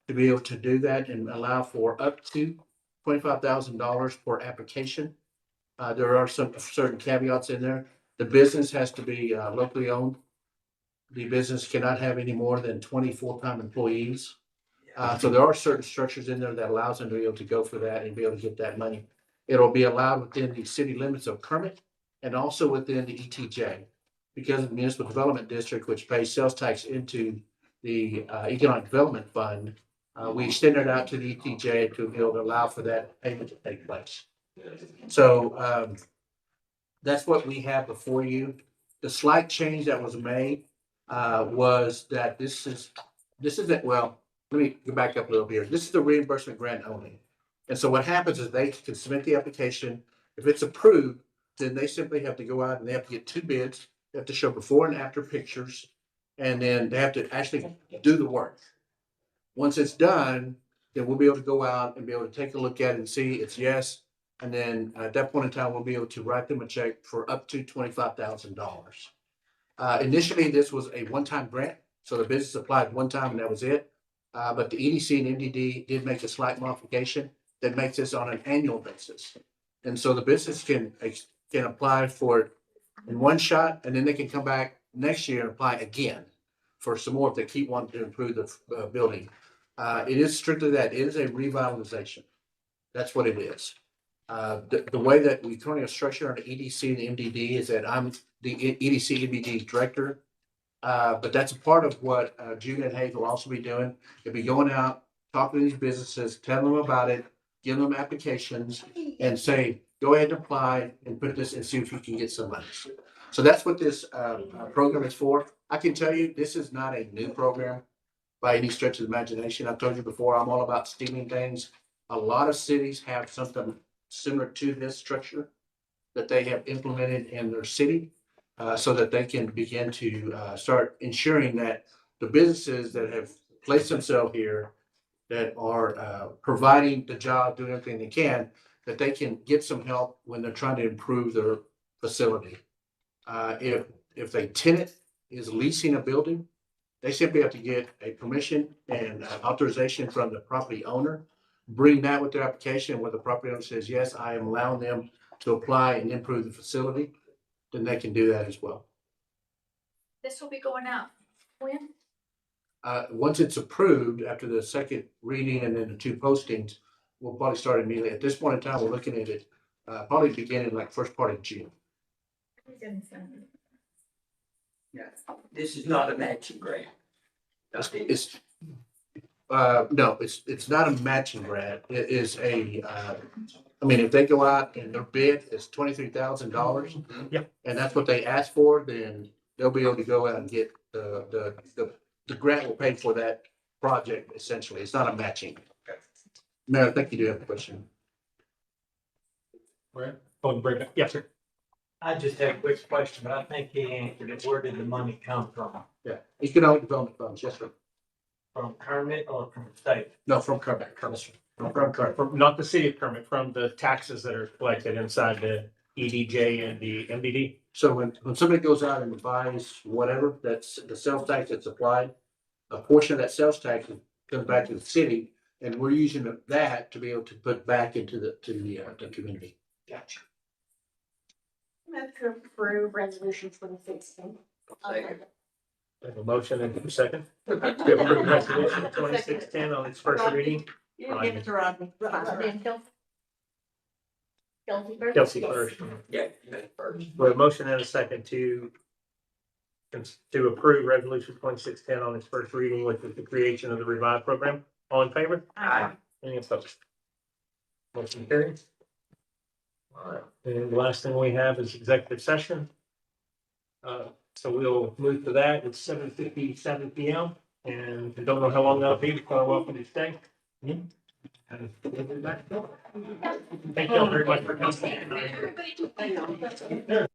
to be able to do that and allow for up to $25,000 per application. There are some certain caveats in there. The business has to be locally owned. The business cannot have any more than 20 full-time employees. So there are certain structures in there that allows them to be able to go for that and be able to get that money. It'll be allowed within the city limits of Kermit and also within the ETJ. Because of the Municipal Development District, which pays sales tax into the Economic Development Fund, we extended it out to the ETJ to be able to allow for that payment to take place. So that's what we have before you. The slight change that was made was that this isn't, well, let me go back up a little bit here. This is the reimbursement grant only. And so what happens is they can submit the application. If it's approved, then they simply have to go out and they have to get 2 bids. They have to show before and after pictures, and then they have to actually do the work. Once it's done, then we'll be able to go out and be able to take a look at it and see it's yes. And then at that point in time, we'll be able to write them a check for up to $25,000. Initially, this was a one-time grant. So the business applied one time and that was it. But the EDC and MDD did make a slight modification that makes this on an annual basis. And so the business can apply for it in one shot, and then they can come back next year and apply again for some more if they keep wanting to improve the building. It is strictly that. It is a revitalization. That's what it is. The way that we currently are structured on the EDC and the MDD is that I'm the EDC MDD director. But that's a part of what June and Hayes will also be doing. They'll be going out, talking to these businesses, telling them about it, giving them applications and say, go ahead and apply and put this and see if you can get some money. So that's what this program is for. I can tell you, this is not a new program by any stretch of the imagination. I've told you before, I'm all about stealing things. A lot of cities have something similar to this structure that they have implemented in their city so that they can begin to start ensuring that the businesses that have placed themselves here that are providing the job, doing everything they can, that they can get some help when they're trying to improve their facility. If a tenant is leasing a building, they simply have to get a permission and authorization from the property owner. Bring that with their application where the property owner says, yes, I am allowing them to apply and improve the facility, then they can do that as well. This will be going out when? Once it's approved after the second reading and then the two postings, we'll probably start immediately. At this point in time, we're looking at it probably beginning like first part of June. This is not a matching grant. It's no, it's not a matching grant. It is a I mean, if they go out and their bid is $23,000. Yeah. And that's what they ask for, then they'll be able to go out and get the grant will pay for that project essentially. It's not a matching. Mayor, I think you do have a question. Right. Oh, bring it. Yes, sir. I just have a quick question, but I think he answered it. Where did the money come from? Yeah, economic development funds, yes, sir. From Kermit or from the state? No, from Kermit. From Kermit, from not the city of Kermit, from the taxes that are collected inside the EDJ and the MDD. So when somebody goes out and buys whatever, that's the sales tax that's applied, a portion of that sales tax comes back to the city, and we're using that to be able to put back into the community. Gotcha. Move to approve resolution 2016. We have a motion and a second. We approve resolution 2610 on its first reading. You give it to Rodney. Kelsey first. Yeah, first. We have a motion and a second to approve resolution 2610 on its first reading with the creation of the Revive program. All in favor? Aye. Any opposed? Motion carries. All right, and the last thing we have is executive session. So we'll move to that. It's 7:57 PM and I don't know how long that'll be. You're quite welcome to stay. And we'll be back. Thank you all very much for coming.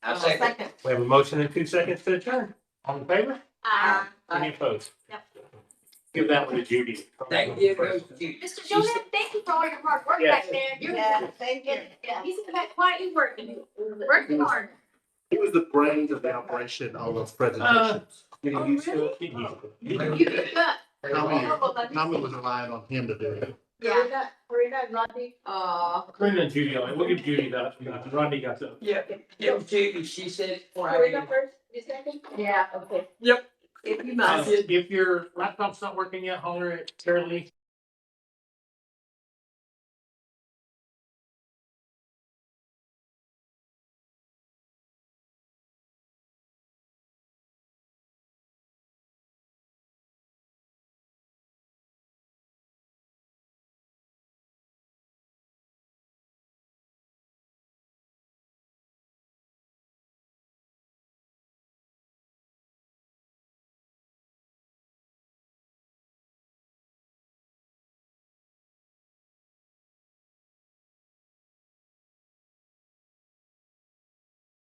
I second. We have a motion and 2 seconds to adjourn. All in favor? Any opposed? Yep. Give that one to Judy. Thank you. Goes to you. Mr. Jonas, thank you for all your hard work Yes. back there. You're, Yeah, thank you. yeah, he's in the back quietly working hard. He was the brains of the operation on those presentations. Getting used to it. Getting used to it. You did good. Tommy was relying on him to do it. Yeah. Marina and Rodney. Brenda and Judy, on it. We'll give Judy that. Rodney got the. Yeah, it was Judy, she said it before I Marina did. first, you second? Yeah, okay. Yep. If you mind. If your laptop's not working yet, holler at Carolee.